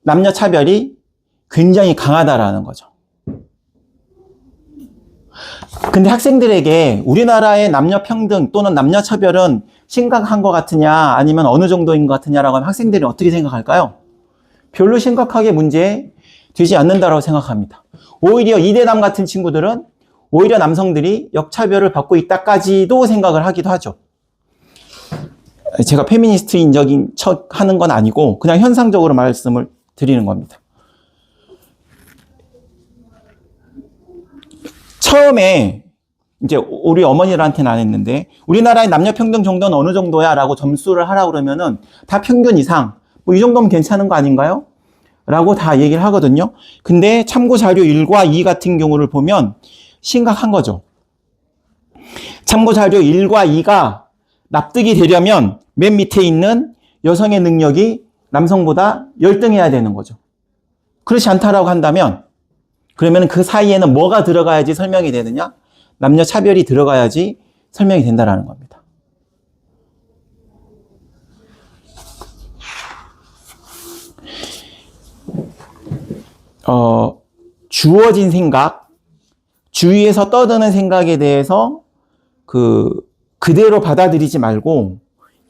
[SPEAKER 1] 남녀 차별이 굉장히 강하다라는 거죠. 근데 학생들에게 우리나라의 남녀 평등 또는 남녀 차별은 심각한 것 같으냐 아니면 어느 정도인 것 같으냐라고 하면 학생들이 어떻게 생각할까요? 별로 심각하게 문제 되지 않는다라고 생각합니다. 오히려 이대남 같은 친구들은 오히려 남성들이 역차별을 받고 있다까지도 생각을 하기도 하죠. 제가 페미니스트인적인 척 하는 건 아니고 그냥 현상적으로 말씀을 드리는 겁니다. 처음에 이제 우리 어머니들한테는 안 했는데 우리나라의 남녀 평등 정도는 어느 정도야 라고 점수를 하라고 그러면은 다 평균 이상 뭐 이 정도면 괜찮은 거 아닌가요? 라고 다 얘기를 하거든요. 근데 참고 자료 1과 2 같은 경우를 보면 심각한 거죠. 참고 자료 1과 2가 납득이 되려면 맨 밑에 있는 여성의 능력이 남성보다 열등해야 되는 거죠. 그렇지 않다라고 한다면 그러면 그 사이에는 뭐가 들어가야지 설명이 되느냐? 남녀 차별이 들어가야지 설명이 된다라는 겁니다. 주어진 생각, 주위에서 떠드는 생각에 대해서 그대로 받아들이지 말고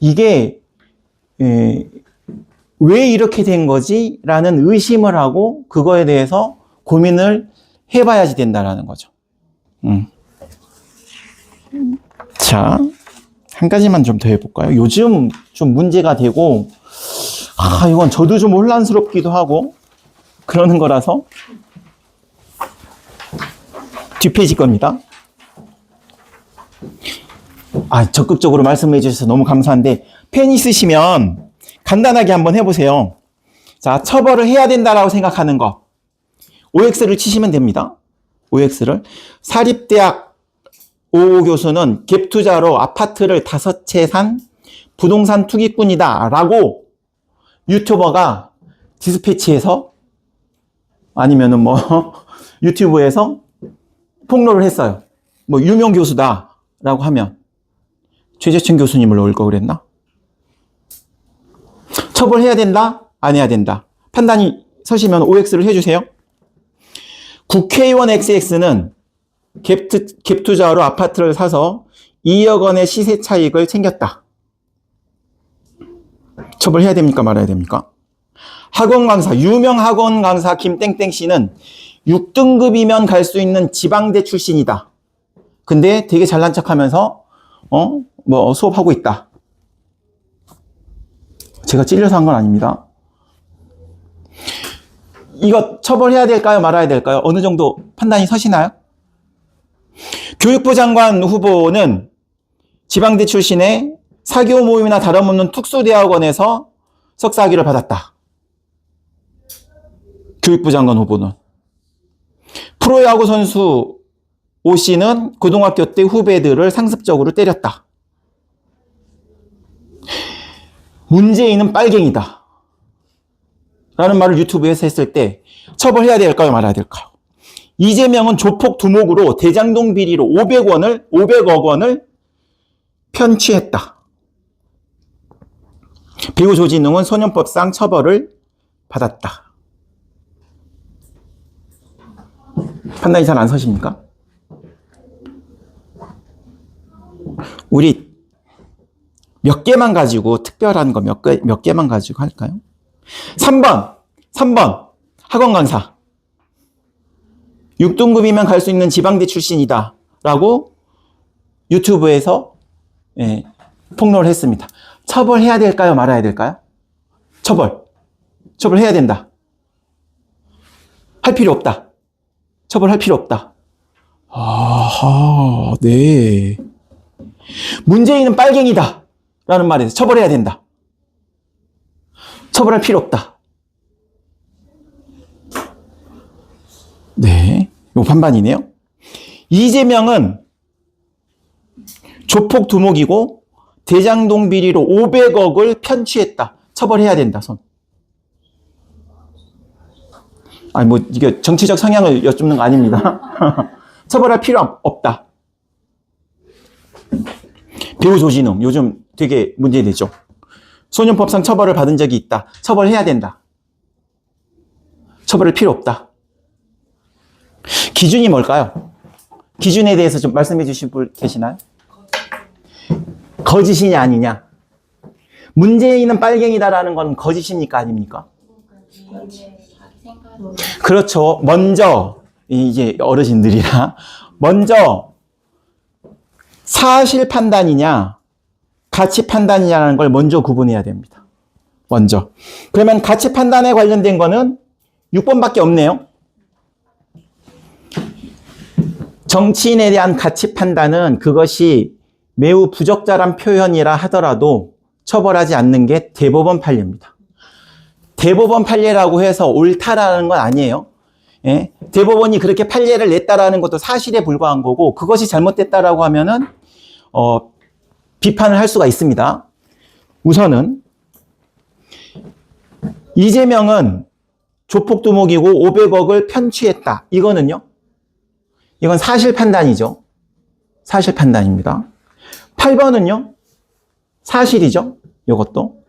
[SPEAKER 1] 이게 왜 이렇게 된 거지? 라는 의심을 하고 그거에 대해서 고민을 해봐야지 된다라는 거죠. 자, 한 가지만 좀 더 해볼까요? 요즘 좀 문제가 되고 이건 저도 좀 혼란스럽기도 하고 그러는 거라서 뒷페이지 겁니다. 적극적으로 말씀해 주셔서 너무 감사한데 펜 있으시면 간단하게 한번 해보세요. 자, 처벌을 해야 된다라고 생각하는 거 OX를 치시면 됩니다. OX를 사립대학 5 교수는 갭 투자로 아파트를 5채 산 부동산 투기꾼이다 라고 유튜버가 디스패치에서 아니면은 유튜브에서 폭로를 했어요. 유명 교수다 라고 하면 최재천 교수님을 넣을 거 그랬나? 처벌해야 된다? 안 해야 된다? 판단이 서시면 OX를 해주세요. 국회의원 XX는 갭 투자로 아파트를 사서 2억 원의 시세 차익을 챙겼다. 처벌해야 됩니까? 말아야 됩니까? 학원 강사, 유명 학원 강사 김땡땡 씨는 6등급이면 갈 수 있는 지방대 출신이다. 근데 되게 잘난 척 하면서, 수업하고 있다. 제가 찔려서 한 건 아닙니다. 이거 처벌해야 될까요? 말아야 될까요? 어느 정도 판단이 서시나요? 교육부 장관 후보는 지방대 출신의 사교 모임이나 다름없는 특수대학원에서 석사학위를 받았다. 교육부 장관 후보는. 프로야구 선수 오 씨는 고등학교 때 후배들을 상습적으로 때렸다. 문재인은 빨갱이다. 라는 말을 유튜브에서 했을 때 처벌해야 될까요? 말아야 될까요? 이재명은 조폭 두목으로 대장동 비리로 500억 원을 편취했다. 배우 조진웅은 소년법상 처벌을 받았다. 판단이 잘 안 서십니까? 우리 몇 개만 가지고 특별한 거 몇 개만 가지고 할까요? 3번 학원 강사 6등급이면 갈 수 있는 지방대 출신이다 라고 유튜브에서 폭로를 했습니다. 처벌해야 될까요? 말아야 될까요? 처벌해야 된다. 할 필요 없다. 처벌할 필요 없다. 네. 문재인은 빨갱이다 라는 말에서 처벌해야 된다. 처벌할 필요 없다. 네, 요 반반이네요. 이재명은 조폭 두목이고 대장동 비리로 500억을 편취했다. 처벌해야 된다. 손. 아니 뭐 이게 정치적 성향을 여쭙는 거 아닙니다. 처벌할 필요 없다. 배우 조진웅 요즘 되게 문제되죠. 소년법상 처벌을 받은 적이 있다. 처벌해야 된다. 처벌할 필요 없다. 기준이 뭘까요? 기준에 대해서 좀 말씀해 주실 분 계시나요? 거짓이냐 아니냐. 문재인은 빨갱이다라는 건 거짓입니까 아닙니까? 그렇죠. 먼저 이제 어르신들이라 먼저 사실 판단이냐 가치 판단이냐라는 걸 먼저 구분해야 됩니다. 먼저. 그러면 가치 판단에 관련된 거는 6번밖에 없네요. 정치인에 대한 가치 판단은 그것이 매우 부적절한 표현이라 하더라도 처벌하지 않는 게 대법원 판례입니다. 대법원 판례라고 해서 옳다라는 건 아니에요. 예? 대법원이 그렇게 판례를 냈다라는 것도 사실에 불과한 거고 그것이 잘못됐다라고 하면은 비판을 할 수가 있습니다. 우선은 이재명은 조폭 두목이고 500억을 편취했다. 이거는요. 이건 사실 판단이죠. 사실 판단입니다. 8번은요. 사실이죠. 이것도.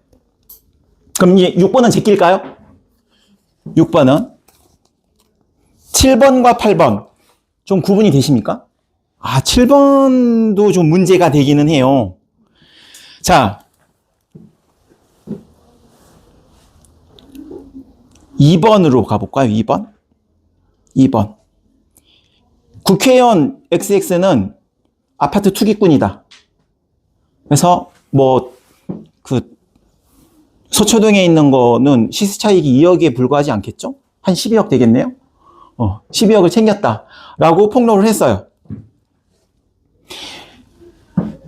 [SPEAKER 1] 그럼 이제 6번은 제낄까요? 6번은 7번과 8번 좀 구분이 되십니까? 7번도 좀 문제가 되기는 해요. 자, 2번으로 가볼까요? 2번. 2번. 국회의원 XX는 아파트 투기꾼이다. 그래서 서초동에 있는 거는 시세차익이 2억에 불과하지 않겠죠? 한 12억 되겠네요? 12억을 챙겼다라고 폭로를 했어요.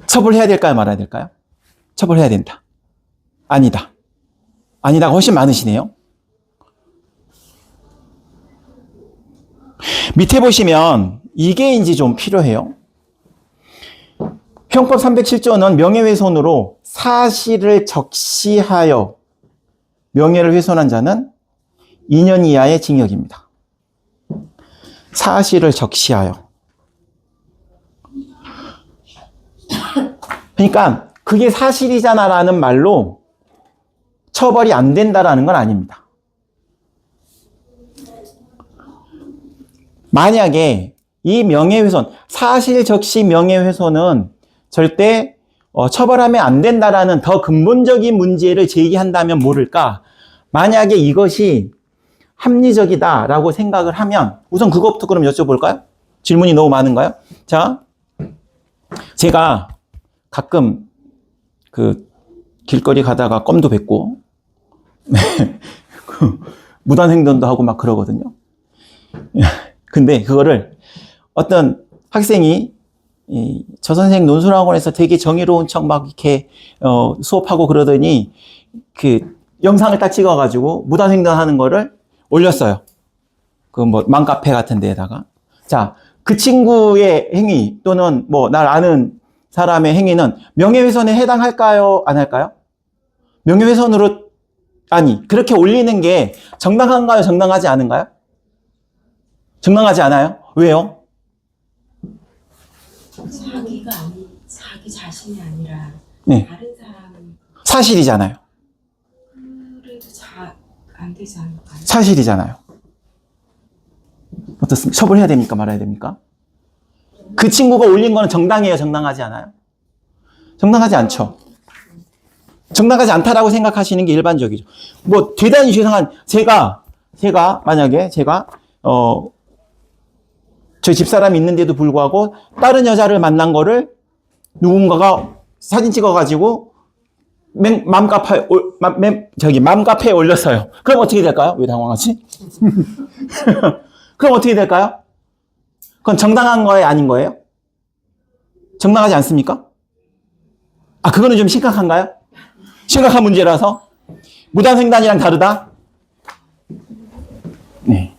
[SPEAKER 1] 처벌해야 될까요? 말아야 될까요? 처벌해야 된다. 아니다. 아니다가 훨씬 많으시네요. 밑에 보시면 이게 이제 좀 필요해요. 형법 307조는 명예훼손으로 사실을 적시하여 명예를 훼손한 자는 2년 이하의 징역입니다. 사실을 적시하여. 그러니까 그게 사실이잖아라는 말로 처벌이 안 된다라는 건 아닙니다. 만약에 이 명예훼손, 사실 적시 명예훼손은 절대 처벌하면 안 된다라는 더 근본적인 문제를 제기한다면 모를까? 만약에 이것이 합리적이다라고 생각을 하면 우선 그것부터 그럼 여쭤볼까요? 질문이 너무 많은가요? 자, 제가 가끔 길거리 가다가 껌도 뱉고 무단횡단도 하고 막 그러거든요. 근데 그거를 어떤 학생이 저 선생님 논술학원에서 되게 정의로운 척 막 이렇게 수업하고 그러더니 그 영상을 딱 찍어가지고 무단횡단하는 거를 올렸어요. 맘카페 같은 데에다가. 자, 그 친구의 행위 또는 날 아는 사람의 행위는 명예훼손에 해당할까요? 안 할까요? 명예훼손으로 그렇게 올리는 게 정당한가요? 정당하지 않은가요? 정당하지 않아요? 왜요?
[SPEAKER 4] 자기 자신이 아니라
[SPEAKER 1] 네.
[SPEAKER 4] 다른 사람
[SPEAKER 1] 사실이잖아요.
[SPEAKER 4] 그래도 안 되지 않을까요?
[SPEAKER 1] 사실이잖아요. 어떻습니까? 처벌해야 됩니까? 말아야 됩니까? 그 친구가 올린 거는 정당해요? 정당하지 않아요? 정당하지 않죠. 정당하지 않다라고 생각하시는 게 일반적이죠. 대단히 죄송한 제가 만약에 저희 집사람이 있는데도 불구하고 다른 여자를 만난 거를 누군가가 사진 찍어가지고 맘카페에 올렸어요. 그럼 어떻게 될까요? 왜 당황하지? 그럼 어떻게 될까요? 그건 정당한 거예요? 아닌 거예요? 정당하지 않습니까? 아, 그거는 좀 심각한가요? 심각한 문제라서? 무단횡단이랑 다르다? 네.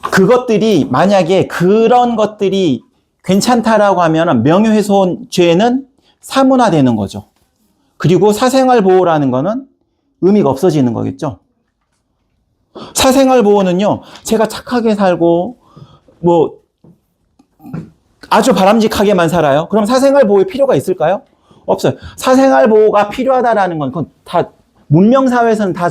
[SPEAKER 1] 그것들이, 만약에 그런 것들이 괜찮다라고 하면 명예훼손죄는 사문화되는 거죠. 그리고 사생활보호라는 거는 의미가 없어지는 거겠죠. 사생활보호는요, 제가 착하게 살고, 아주 바람직하게만 살아요. 그럼 사생활보호에 필요가 있을까요? 없어요. 사생활보호가 필요하다라는 건, 그건 다, 문명사회에서는 다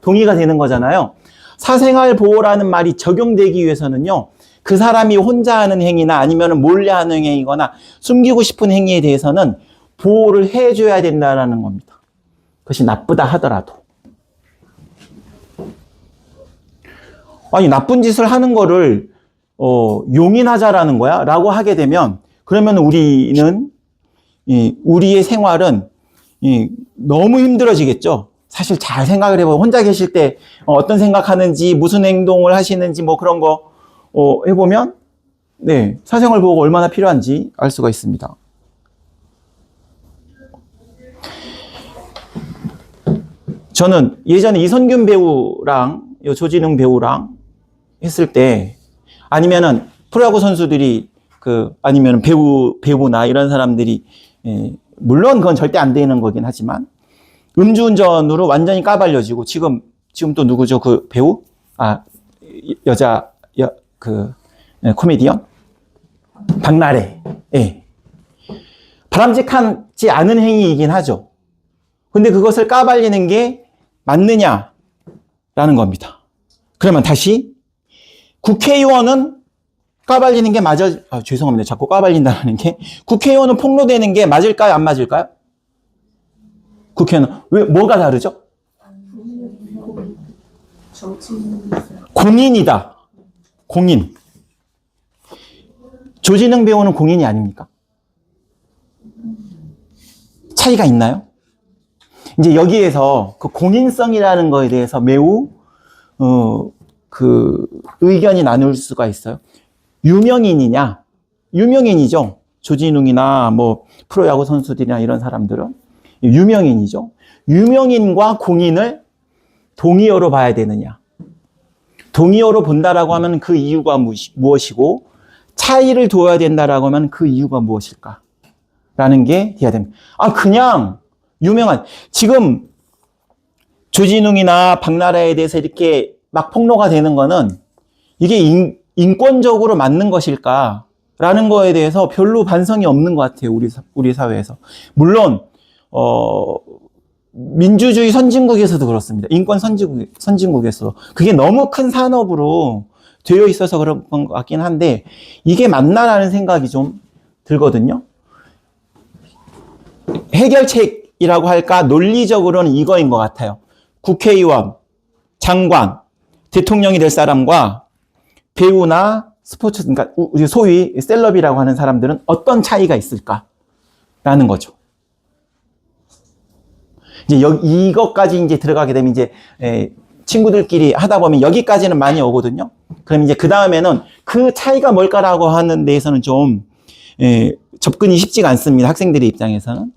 [SPEAKER 1] 동의가 되는 거잖아요. 사생활보호라는 말이 적용되기 위해서는요, 그 사람이 혼자 하는 행위나 아니면 몰래 하는 행위거나 숨기고 싶은 행위에 대해서는 보호를 해줘야 된다는 겁니다. 그것이 나쁘다 하더라도. 아니, 나쁜 짓을 하는 거를, 용인하자라는 거야? 라고 하게 되면, 그러면 우리는, 우리의 생활은, 너무 힘들어지겠죠? 사실 잘 생각을 해보면, 혼자 계실 때, 어떤 생각하는지, 무슨 행동을 하시는지, 그런 거, 해보면, 네, 사생활 보호가 얼마나 필요한지 알 수가 있습니다. 저는 예전에 이선균 배우랑, 조진웅 배우랑 했을 때, 아니면은 프로야구 선수들이, 아니면 배우나 이런 사람들이, 물론 그건 절대 안 되는 거긴 하지만, 음주운전으로 완전히 까발려지고, 지금 또 누구죠? 그 배우? 코미디언? 박나래. 예. 바람직하지 않은 행위이긴 하죠. 근데 그것을 까발리는 게 맞느냐라는 겁니다. 그러면 다시, 국회의원은 까발리는 게 죄송합니다. 자꾸 까발린다는 게. 국회의원은 폭로되는 게 맞을까요? 안 맞을까요? 국회의원은. 뭐가 다르죠? 공인이다. 공인. 조진웅 배우는 공인이 아닙니까? 차이가 있나요? 이제 여기에서 그 공인성이라는 거에 대해서 매우, 의견이 나눌 수가 있어요. 유명인이냐? 유명인이죠. 조진웅이나 프로야구 선수들이나 이런 사람들은 유명인이죠. 유명인과 공인을 동의어로 봐야 되느냐? 동의어로 본다라고 하면 그 이유가 무엇이고, 차이를 둬야 된다라고 하면 그 이유가 무엇일까? 라는 게 돼야 됩니다. 그냥 유명한, 지금 조진웅이나 박나라에 대해서 이렇게 막 폭로가 되는 거는 이게 인권적으로 맞는 것일까? 라는 거에 대해서 별로 반성이 없는 것 같아요. 우리 사회에서. 물론, 민주주의 선진국에서도 그렇습니다. 인권 선진국에서도. 그게 너무 큰 산업으로 되어 있어서 그런 것 같긴 한데, 이게 맞나라는 생각이 좀 들거든요. 해결책이라고 할까? 논리적으로는 이거인 것 같아요. 국회의원, 장관, 대통령이 될 사람과 배우나 스포츠, 그러니까 소위 셀럽이라고 하는 사람들은 어떤 차이가 있을까라는 거죠. 이제 이것까지 이제 들어가게 되면 이제 친구들끼리 하다 보면 여기까지는 많이 오거든요. 그럼 이제 그 다음에는 그 차이가 뭘까라고 하는 데에서는 좀 접근이 쉽지가 않습니다. 학생들의 입장에서는.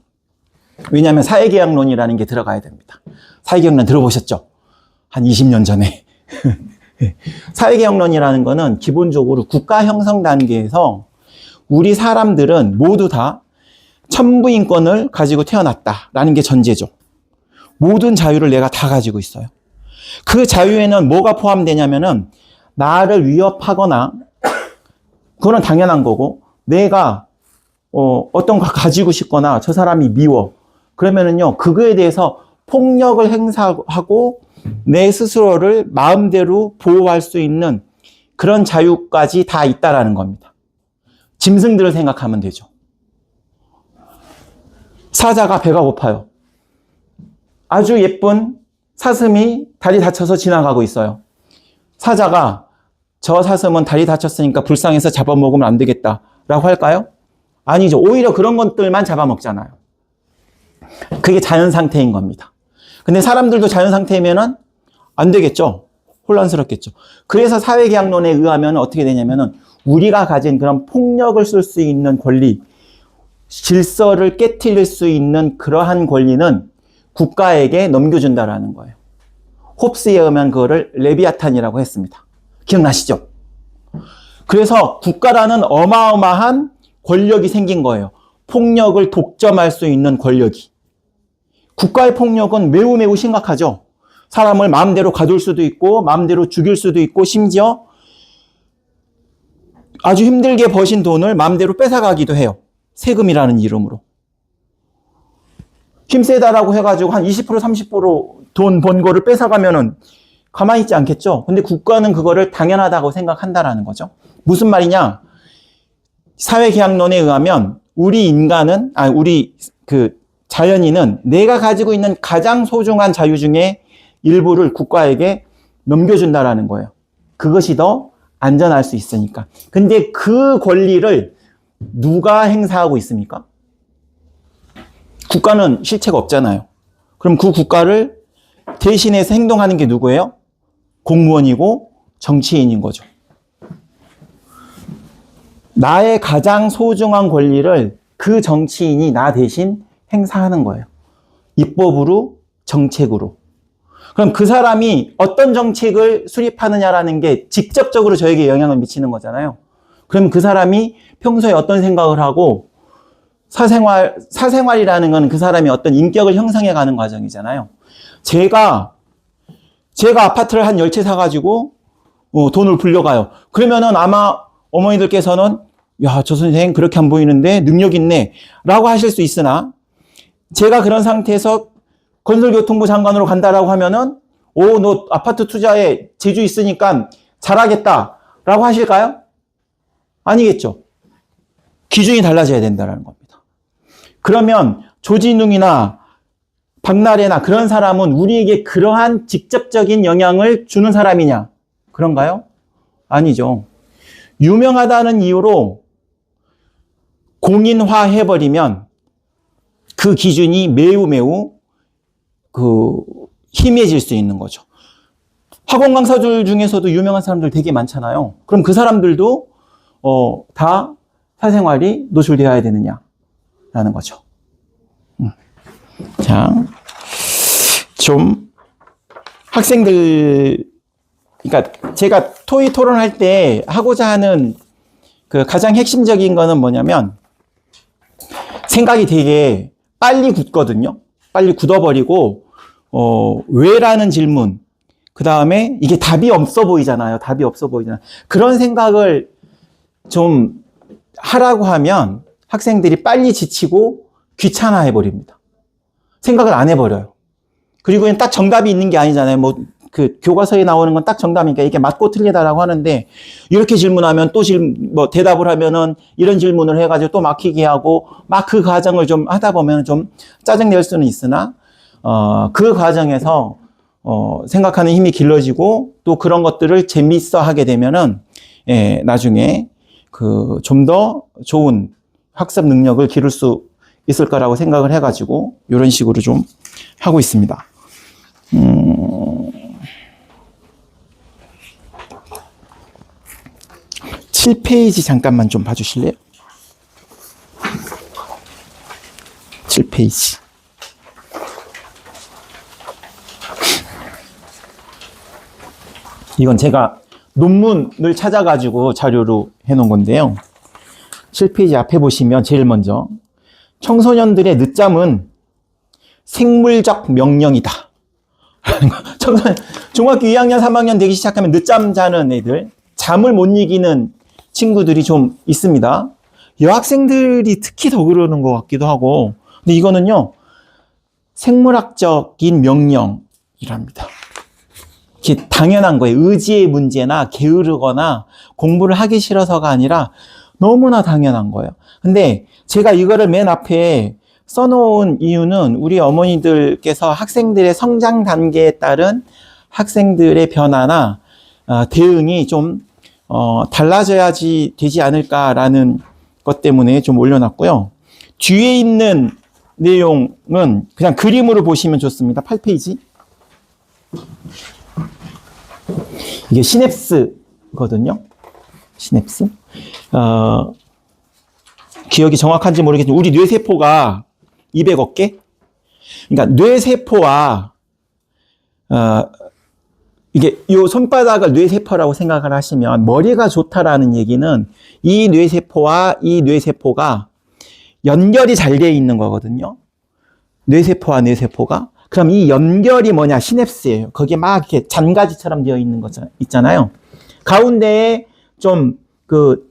[SPEAKER 1] 왜냐하면 사회계약론이라는 게 들어가야 됩니다. 사회계약론 들어보셨죠? 한 20년 전에. 사회개혁론이라는 거는 기본적으로 국가 형성 단계에서 우리 사람들은 모두 다 천부인권을 가지고 태어났다라는 게 전제죠. 모든 자유를 내가 다 가지고 있어요. 그 자유에는 뭐가 포함되냐면은 나를 위협하거나, 그거는 당연한 거고, 내가 어떤 거 가지고 싶거나 저 사람이 미워. 그러면은요, 그거에 대해서 폭력을 행사하고 내 스스로를 마음대로 보호할 수 있는 그런 자유까지 다 있다라는 겁니다. 짐승들을 생각하면 되죠. 사자가 배가 고파요. 아주 예쁜 사슴이 다리 다쳐서 지나가고 있어요. 사자가 저 사슴은 다리 다쳤으니까 불쌍해서 잡아먹으면 안 되겠다라고 할까요? 아니죠. 오히려 그런 것들만 잡아먹잖아요. 그게 자연 상태인 겁니다. 근데 사람들도 자연 상태면은 안 되겠죠. 혼란스럽겠죠. 그래서 사회계약론에 의하면 어떻게 되냐면은 우리가 가진 그런 폭력을 쓸 수 있는 권리, 질서를 깨트릴 수 있는 그러한 권리는 국가에게 넘겨준다라는 거예요. 홉스에 의하면 그거를 레비아탄이라고 했습니다. 기억나시죠? 그래서 국가라는 어마어마한 권력이 생긴 거예요. 폭력을 독점할 수 있는 권력이. 국가의 폭력은 매우 매우 심각하죠. 사람을 마음대로 가둘 수도 있고 마음대로 죽일 수도 있고 심지어 아주 힘들게 버신 돈을 마음대로 뺏어가기도 해요. 세금이라는 이름으로. 힘세다라고 해가지고 한 20% 30% 돈 번 거를 뺏어가면은 가만히 있지 않겠죠. 근데 국가는 그거를 당연하다고 생각한다라는 거죠. 무슨 말이냐? 사회계약론에 의하면 우리 인간은, 우리 자연인은 내가 가지고 있는 가장 소중한 자유 중에 일부를 국가에게 넘겨준다라는 거예요. 그것이 더 안전할 수 있으니까. 근데 그 권리를 누가 행사하고 있습니까? 국가는 실체가 없잖아요. 그럼 그 국가를 대신해서 행동하는 게 누구예요? 공무원이고 정치인인 거죠. 나의 가장 소중한 권리를 그 정치인이 나 대신 행사하는 거예요. 입법으로, 정책으로. 그럼 그 사람이 어떤 정책을 수립하느냐라는 게 직접적으로 저에게 영향을 미치는 거잖아요. 그럼 그 사람이 평소에 어떤 생각을 하고 사생활이라는 건 그 사람이 어떤 인격을 형성해 가는 과정이잖아요. 제가 아파트를 한 10채 사가지고 돈을 불려가요. 그러면은 아마 어머니들께서는 야, 저 선생 그렇게 안 보이는데 능력 있네 라고 하실 수 있으나 제가 그런 상태에서 건설교통부 장관으로 간다라고 하면은 너 아파트 투자에 재주 있으니까 잘하겠다 라고 하실까요? 아니겠죠. 기준이 달라져야 된다는 겁니다. 그러면 조진웅이나 박나래나 그런 사람은 우리에게 그러한 직접적인 영향을 주는 사람이냐? 그런가요? 아니죠. 유명하다는 이유로 공인화해버리면 그 기준이 매우 매우 희미해질 수 있는 거죠. 학원 강사들 중에서도 유명한 사람들 되게 많잖아요. 그럼 그 사람들도 다 사생활이 노출되어야 되느냐라는 거죠. 자, 좀 학생들, 그러니까 제가 토의 토론할 때 하고자 하는 그 가장 핵심적인 거는 뭐냐면 생각이 되게 빨리 굳거든요. 빨리 굳어버리고 왜라는 질문, 그 다음에 이게 답이 없어 보이잖아요. 답이 없어 보이잖아요. 그런 생각을 좀 하라고 하면 학생들이 빨리 지치고 귀찮아해 버립니다. 생각을 안 해버려요. 그리고 딱 정답이 있는 게 아니잖아요. 교과서에 나오는 건 딱 정답이니까 이게 맞고 틀리다라고 하는데 이렇게 질문하면 또 대답을 하면은 이런 질문을 해가지고 또 막히게 하고 막 그 과정을 좀 하다 보면 좀 짜증낼 수는 있으나 그 과정에서 생각하는 힘이 길러지고 또 그런 것들을 재밌어 하게 되면은 나중에 좀 더 좋은 학습 능력을 기를 수 있을 거라고 생각을 해가지고 이런 식으로 좀 하고 있습니다. 7페이지 잠깐만 좀 봐주실래요? 7페이지. 이건 제가 논문을 찾아가지고 자료로 해놓은 건데요. 7페이지 앞에 보시면 제일 먼저 청소년들의 늦잠은 생물적 명령이다. 중학교 2학년, 3학년 되기 시작하면 늦잠 자는 애들, 잠을 못 이기는 친구들이 좀 있습니다. 여학생들이 특히 더 그러는 것 같기도 하고, 근데 이거는요, 생물학적인 명령이랍니다. 이게 당연한 거예요. 의지의 문제나 게으르거나 공부를 하기 싫어서가 아니라 너무나 당연한 거예요. 근데 제가 이거를 맨 앞에 써놓은 이유는 우리 어머니들께서 학생들의 성장 단계에 따른 학생들의 변화나 대응이 좀 달라져야지 되지 않을까라는 것 때문에 좀 올려놨고요. 뒤에 있는 내용은 그냥 그림으로 보시면 좋습니다. 8페이지. 이게 시냅스거든요. 시냅스. 기억이 정확한지 모르겠지만 우리 뇌세포가 200억 개? 그러니까 뇌세포와 이게 요 손바닥을 뇌세포라고 생각을 하시면 머리가 좋다라는 얘기는 이 뇌세포와 이 뇌세포가 연결이 잘 되어 있는 거거든요. 뇌세포와 뇌세포가. 그럼 이 연결이 뭐냐? 시냅스예요. 거기에 막 이렇게 잔가지처럼 되어 있는 거 있잖아요. 가운데에 좀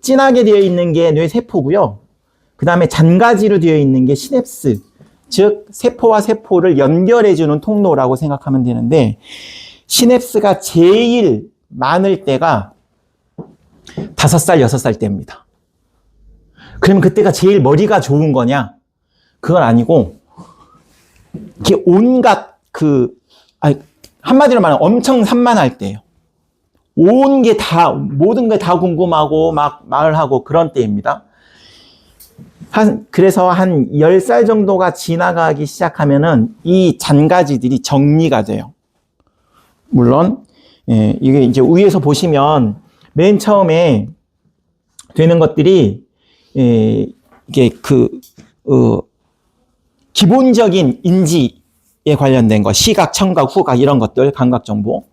[SPEAKER 1] 진하게 되어 있는 게 뇌세포고요. 그 다음에 잔가지로 되어 있는 게 시냅스. 즉, 세포와 세포를 연결해주는 통로라고 생각하면 되는데, 시냅스가 제일 많을 때가 5살, 6살 때입니다. 그러면 그때가 제일 머리가 좋은 거냐? 그건 아니고, 이렇게 온갖 한마디로 말하면 엄청 산만할 때예요. 온 게 다, 모든 게 다 궁금하고 막 말을 하고 그런 때입니다. 그래서 한 10살 정도가 지나가기 시작하면은 이 잔가지들이 정리가 돼요. 물론, 이게 이제 위에서 보시면 맨 처음에 되는 것들이, 이게 기본적인 인지에 관련된 거, 시각, 청각, 후각 이런 것들, 감각 정보.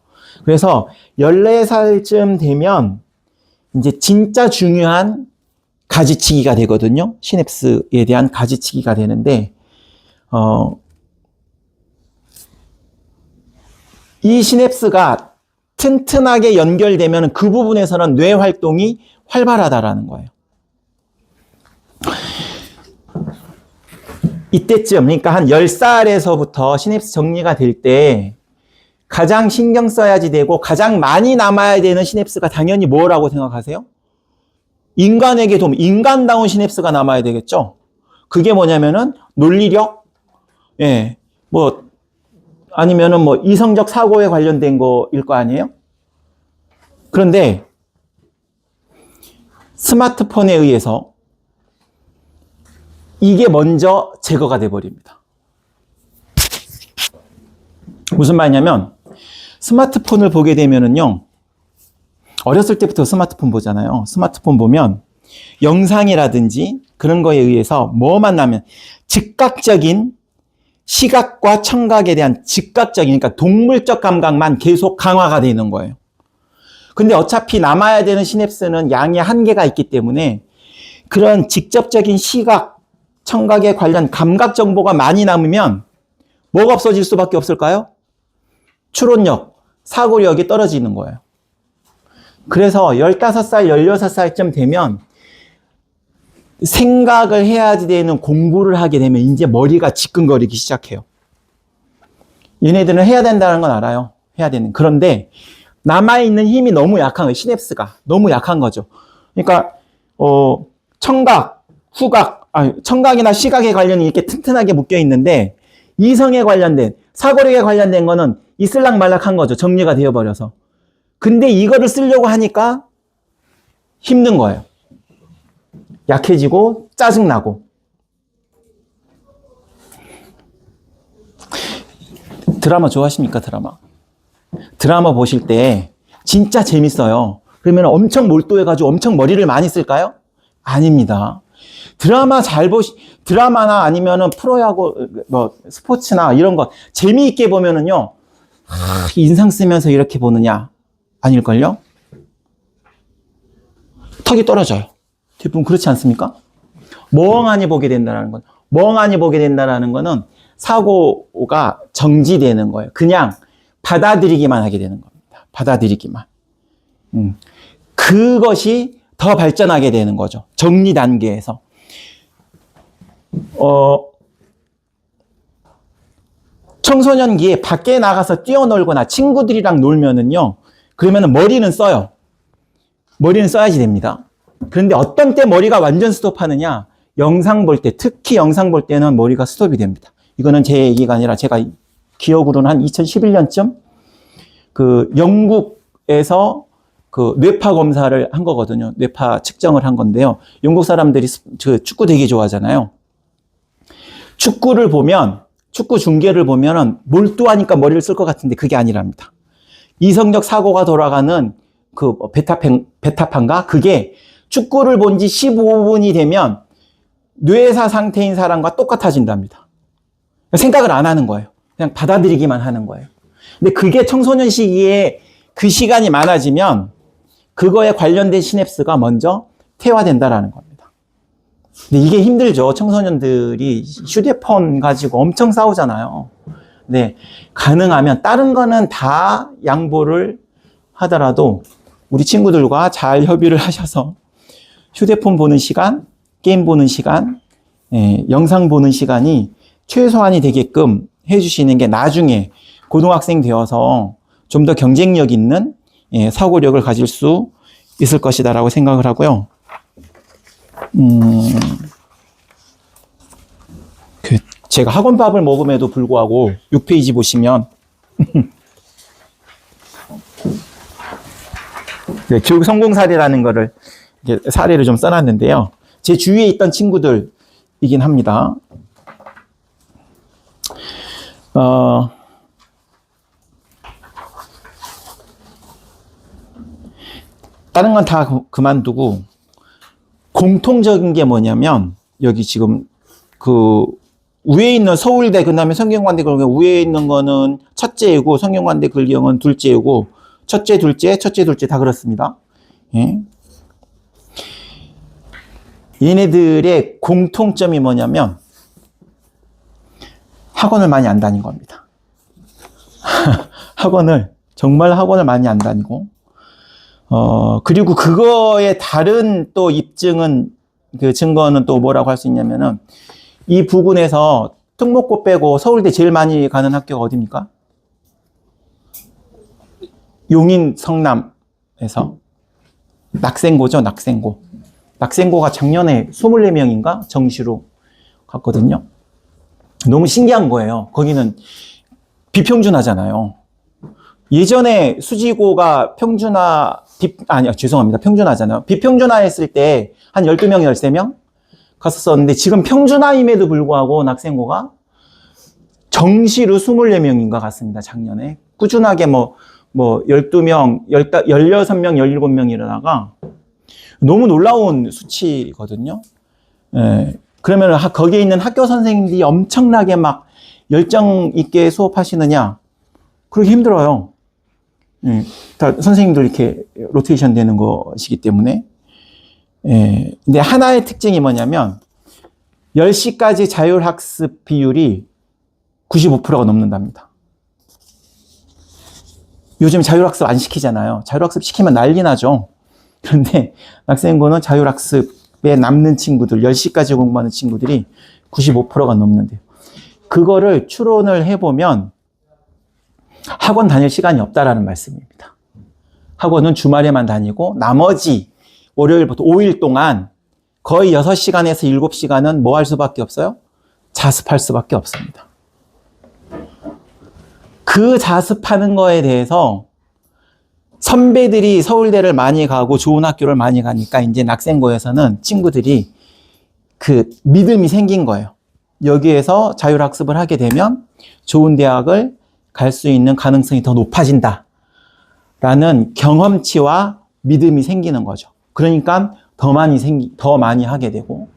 [SPEAKER 1] 그래서 14살쯤 되면 이제 진짜 중요한 가지치기가 되거든요. 시냅스에 대한 가지치기가 되는데, 이 시냅스가 튼튼하게 연결되면 그 부분에서는 뇌 활동이 활발하다라는 거예요. 이때쯤, 그러니까 한 10살에서부터 시냅스 정리가 될 때 가장 신경 써야지 되고 가장 많이 남아야 되는 시냅스가 당연히 뭐라고 생각하세요? 인간에게 인간다운 시냅스가 남아야 되겠죠? 그게 뭐냐면은 논리력? 아니면은 이성적 사고에 관련된 거일 거 아니에요? 그런데 스마트폰에 의해서 이게 먼저 제거가 돼 버립니다. 무슨 말이냐면 스마트폰을 보게 되면은요, 어렸을 때부터 스마트폰 보잖아요. 스마트폰 보면 영상이라든지 그런 거에 의해서 뭐만 나면 즉각적인 시각과 청각에 대한 즉각적인, 그러니까 동물적 감각만 계속 강화가 되는 거예요. 근데 어차피 남아야 되는 시냅스는 양이 한계가 있기 때문에 그런 직접적인 시각, 청각에 관련 감각 정보가 많이 남으면 뭐가 없어질 수밖에 없을까요? 추론력, 사고력이 떨어지는 거예요. 그래서 15살, 16살쯤 되면 생각을 해야지 되는 공부를 하게 되면 이제 머리가 지끈거리기 시작해요. 얘네들은 해야 된다는 건 알아요. 해야 되는. 그런데 남아있는 힘이 너무 약한 거예요. 시냅스가. 너무 약한 거죠. 그러니까 청각, 후각, 청각이나 시각에 관련이 이렇게 튼튼하게 묶여 있는데 이성에 관련된, 사고력에 관련된 거는 이슬락말락한 거죠. 정리가 되어버려서. 근데 이거를 쓰려고 하니까 힘든 거예요. 약해지고 짜증나고. 드라마 좋아하십니까? 드라마 보실 때 진짜 재밌어요. 그러면 엄청 몰두해가지고 엄청 머리를 많이 쓸까요? 아닙니다. 드라마나 아니면은 프로야구, 스포츠나 이런 거 재미있게 보면은요, 인상 쓰면서 이렇게 보느냐? 아닐걸요? 턱이 떨어져요. 대부분 그렇지 않습니까? 멍하니 보게 된다는 거는 사고가 정지되는 거예요. 그냥 받아들이기만 하게 되는 겁니다. 받아들이기만. 그것이 더 발전하게 되는 거죠. 정리 단계에서. 청소년기에 밖에 나가서 뛰어놀거나 친구들이랑 놀면은요, 그러면은 머리는 써요. 머리는 써야지 됩니다. 그런데 어떤 때 머리가 완전 스톱하느냐? 영상 볼 때, 특히 영상 볼 때는 머리가 스톱이 됩니다. 이거는 제 얘기가 아니라 제가 기억으로는 한 2011년쯤 영국에서 뇌파 검사를 한 거거든요. 뇌파 측정을 한 건데요. 영국 사람들이 축구 되게 좋아하잖아요. 축구 중계를 보면은 몰두하니까 머리를 쓸 것 같은데 그게 아니랍니다. 이성적 사고가 돌아가는 그 베타판가? 그게 축구를 본 지 15분이 되면 뇌사 상태인 사람과 똑같아진답니다. 생각을 안 하는 거예요. 그냥 받아들이기만 하는 거예요. 근데 그게 청소년 시기에 그 시간이 많아지면 그거에 관련된 시냅스가 먼저 퇴화된다라는 겁니다. 근데 이게 힘들죠. 청소년들이 휴대폰 가지고 엄청 싸우잖아요. 네, 가능하면 다른 거는 다 양보를 하더라도 우리 친구들과 잘 협의를 하셔서 휴대폰 보는 시간, 게임 보는 시간, 영상 보는 시간이 최소한이 되게끔 해주시는 게 나중에 고등학생 되어서 좀 더 경쟁력 있는 사고력을 가질 수 있을 것이다라고 생각을 하고요. 제가 학원밥을 먹음에도 불구하고 6페이지 보시면 네, 교육 성공 사례라는 거를 사례를 좀 써놨는데요. 제 주위에 있던 친구들이긴 합니다. 다른 건 다 그만두고 공통적인 게 뭐냐면 여기 지금 그 위에 있는 서울대 그다음에 성균관대 글경 위에 있는 거는 첫째이고 성균관대 글경은 둘째이고 첫째 둘째 다 그렇습니다. 예. 얘네들의 공통점이 뭐냐면 학원을 많이 안 다닌 겁니다. 정말 학원을 많이 안 다니고 그리고 그거의 다른 또 입증은 그 증거는 또 뭐라고 할 수 있냐면은 이 부근에서 특목고 빼고 서울대 제일 많이 가는 학교가 어디입니까? 용인 성남에서 낙생고죠, 낙생고. 낙생고가 작년에 24명인가 정시로 갔거든요. 너무 신기한 거예요. 거기는 비평준화잖아요. 예전에 수지고가 평준화잖아요. 비평준화 했을 때 한 12명, 13명 갔었었는데 지금 평준화임에도 불구하고 낙생고가 정시로 24명인가 갔습니다. 작년에. 꾸준하게 12명, 16명, 17명 이러다가 너무 놀라운 수치거든요. 예. 그러면 거기에 있는 학교 선생님들이 엄청나게 막 열정 있게 수업하시느냐? 그러기 힘들어요. 예. 다 선생님들 이렇게 로테이션 되는 것이기 때문에. 예. 근데 하나의 특징이 뭐냐면 10시까지 자율학습 비율이 95%가 넘는답니다. 요즘 자율학습 안 시키잖아요. 자율학습 시키면 난리 나죠. 그런데 낙생고는 자율학습에 남는 친구들, 10시까지 공부하는 친구들이 95%가 넘는데요. 그거를 추론을 해보면 학원 다닐 시간이 없다라는 말씀입니다. 학원은 주말에만 다니고 나머지 월요일부터 5일 동안 거의 6시간에서 7시간은 뭐 할 수밖에 없어요? 자습할 수밖에 없습니다. 그 자습하는 거에 대해서 선배들이 서울대를 많이 가고 좋은 학교를 많이 가니까 이제 낙생고에서는 친구들이 그 믿음이 생긴 거예요. 여기에서 자율학습을 하게 되면 좋은 대학을 갈 수 있는 가능성이 더 높아진다. 라는 경험치와 믿음이 생기는 거죠. 그러니까 더 많이 하게 되고.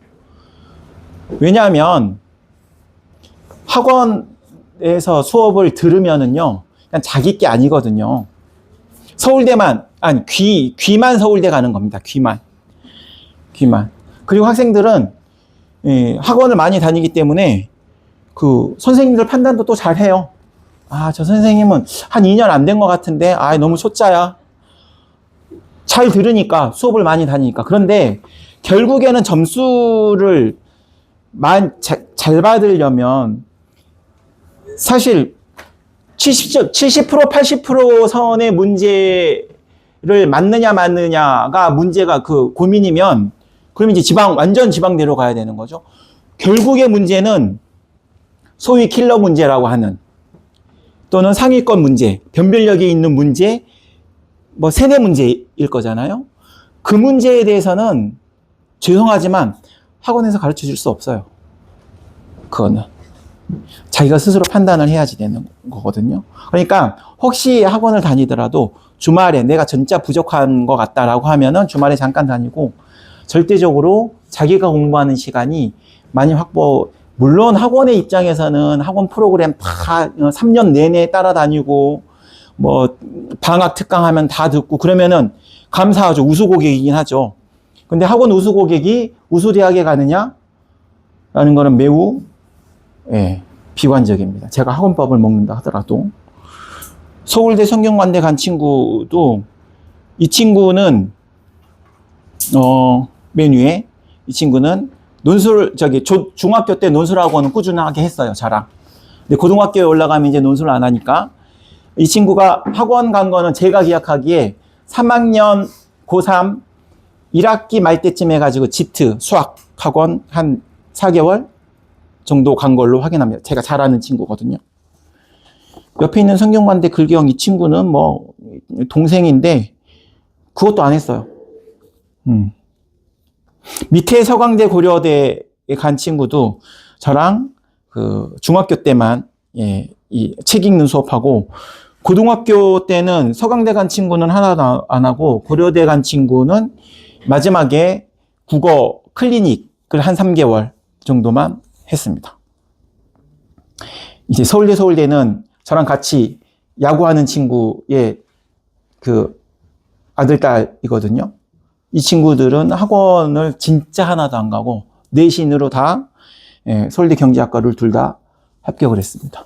[SPEAKER 1] 왜냐하면 학원에서 수업을 들으면은요, 그냥 자기 게 아니거든요. 귀만 서울대 가는 겁니다. 귀만. 그리고 학생들은 학원을 많이 다니기 때문에 그 선생님들 판단도 또 잘해요. 아, 저 선생님은 한 2년 안 된 것 같은데, 너무 초짜야. 잘 들으니까, 수업을 많이 다니니까. 그런데 결국에는 점수를 잘 받으려면 사실 70%, 80% 선의 문제를 맞느냐가 문제가 고민이면, 그러면 이제 완전 지방대로 가야 되는 거죠. 결국의 문제는 소위 킬러 문제라고 하는, 또는 상위권 문제, 변별력이 있는 문제, 세뇌 문제일 거잖아요. 그 문제에 대해서는 죄송하지만 학원에서 가르쳐 줄 수 없어요. 그거는. 자기가 스스로 판단을 해야지 되는 거거든요. 그러니까 혹시 학원을 다니더라도 주말에 내가 진짜 부족한 것 같다라고 하면은 주말에 잠깐 다니고, 절대적으로 자기가 공부하는 시간이 많이 물론 학원의 입장에서는 학원 프로그램 다 3년 내내 따라다니고 뭐 방학 특강하면 다 듣고 그러면은 감사하죠. 우수고객이긴 하죠. 근데 학원 우수고객이 우수대학에 가느냐? 라는 거는 매우 비관적입니다. 제가 학원법을 먹는다 하더라도. 서울대 성균관대 간 친구도, 이 친구는 맨 위에 이 친구는 중학교 때 논술학원은 꾸준하게 했어요. 자랑. 근데 고등학교에 올라가면 이제 논술을 안 하니까, 이 친구가 학원 간 거는 제가 기억하기에 3학년 고3 1학기 말 때쯤 해가지고 지트 수학 학원 한 4개월 정도 간 걸로 확인합니다. 제가 잘 아는 친구거든요. 옆에 있는 성균관대 글경 이 친구는 뭐 동생인데 그것도 안 했어요. 밑에 서강대 고려대에 간 친구도 저랑 그 중학교 때만 이 책 읽는 수업하고, 고등학교 때는 서강대 간 친구는 하나도 안 하고 고려대 간 친구는 마지막에 국어 클리닉을 한 3개월 정도만 했습니다. 이제 서울대는 저랑 같이 야구하는 친구의 그 아들, 딸이거든요. 이 친구들은 학원을 진짜 하나도 안 가고 내신으로 다 서울대 경제학과를 둘 다 합격을 했습니다.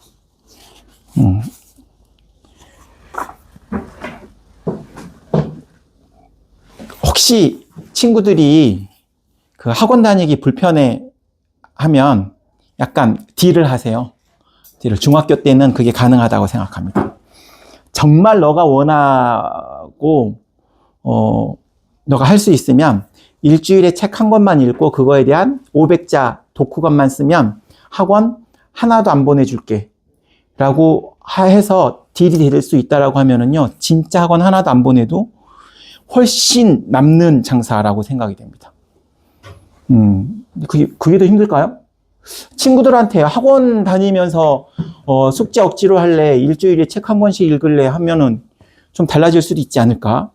[SPEAKER 1] 혹시 친구들이 그 학원 다니기 불편해 하면 약간 딜을 하세요. 딜을. 중학교 때는 그게 가능하다고 생각합니다. 정말 너가 원하고 너가 할 수 있으면 일주일에 책 한 권만 읽고 그거에 대한 500자 독후감만 쓰면 학원 하나도 안 보내줄게 라고 해서 딜이 될 수 있다라고 하면은요, 진짜 학원 하나도 안 보내도 훨씬 남는 장사라고 생각이 됩니다. 그게 더 힘들까요? 친구들한테 학원 다니면서 숙제 억지로 할래, 일주일에 책 한 권씩 읽을래 하면은 좀 달라질 수도 있지 않을까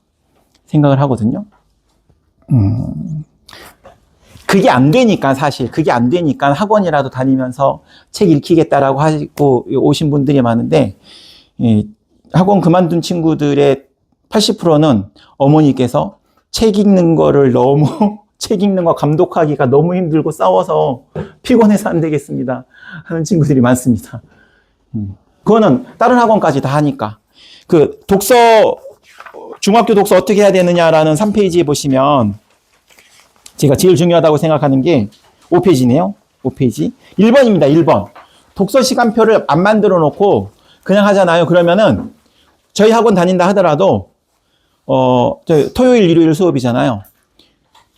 [SPEAKER 1] 생각을 하거든요. 그게 안 되니까, 사실 그게 안 되니까 학원이라도 다니면서 책 읽히겠다라고 하고 오신 분들이 많은데, 학원 그만둔 친구들의 80%는 어머니께서 책 읽는 거를 책 읽는 거 감독하기가 너무 힘들고 싸워서 피곤해서 안 되겠습니다 하는 친구들이 많습니다. 그거는 다른 학원까지 다 하니까. 그 중학교 독서 어떻게 해야 되느냐라는 3페이지에 보시면 제가 제일 중요하다고 생각하는 게 5페이지네요. 5페이지. 1번입니다. 1번. 독서 시간표를 안 만들어 놓고 그냥 하잖아요. 그러면은 저희 학원 다닌다 하더라도 토요일, 일요일 수업이잖아요.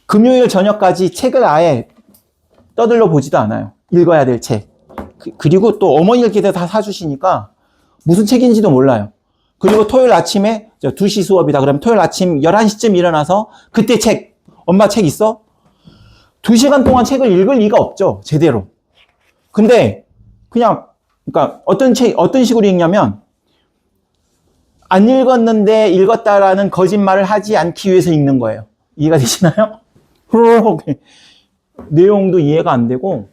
[SPEAKER 1] 금요일 저녁까지 책을 아예 떠들러 보지도 않아요. 읽어야 될 책. 그리고 또 어머니들께서 다 사주시니까 무슨 책인지도 몰라요. 그리고 토요일 아침에 2시 수업이다 그러면 토요일 아침 11시쯤 일어나서 그때 엄마 책 있어? 2시간 동안 책을 읽을 리가 없죠. 제대로. 근데 그러니까 어떤 식으로 읽냐면, 안 읽었는데 읽었다라는 거짓말을 하지 않기 위해서 읽는 거예요. 이해가 되시나요? 내용도 이해가 안 되고,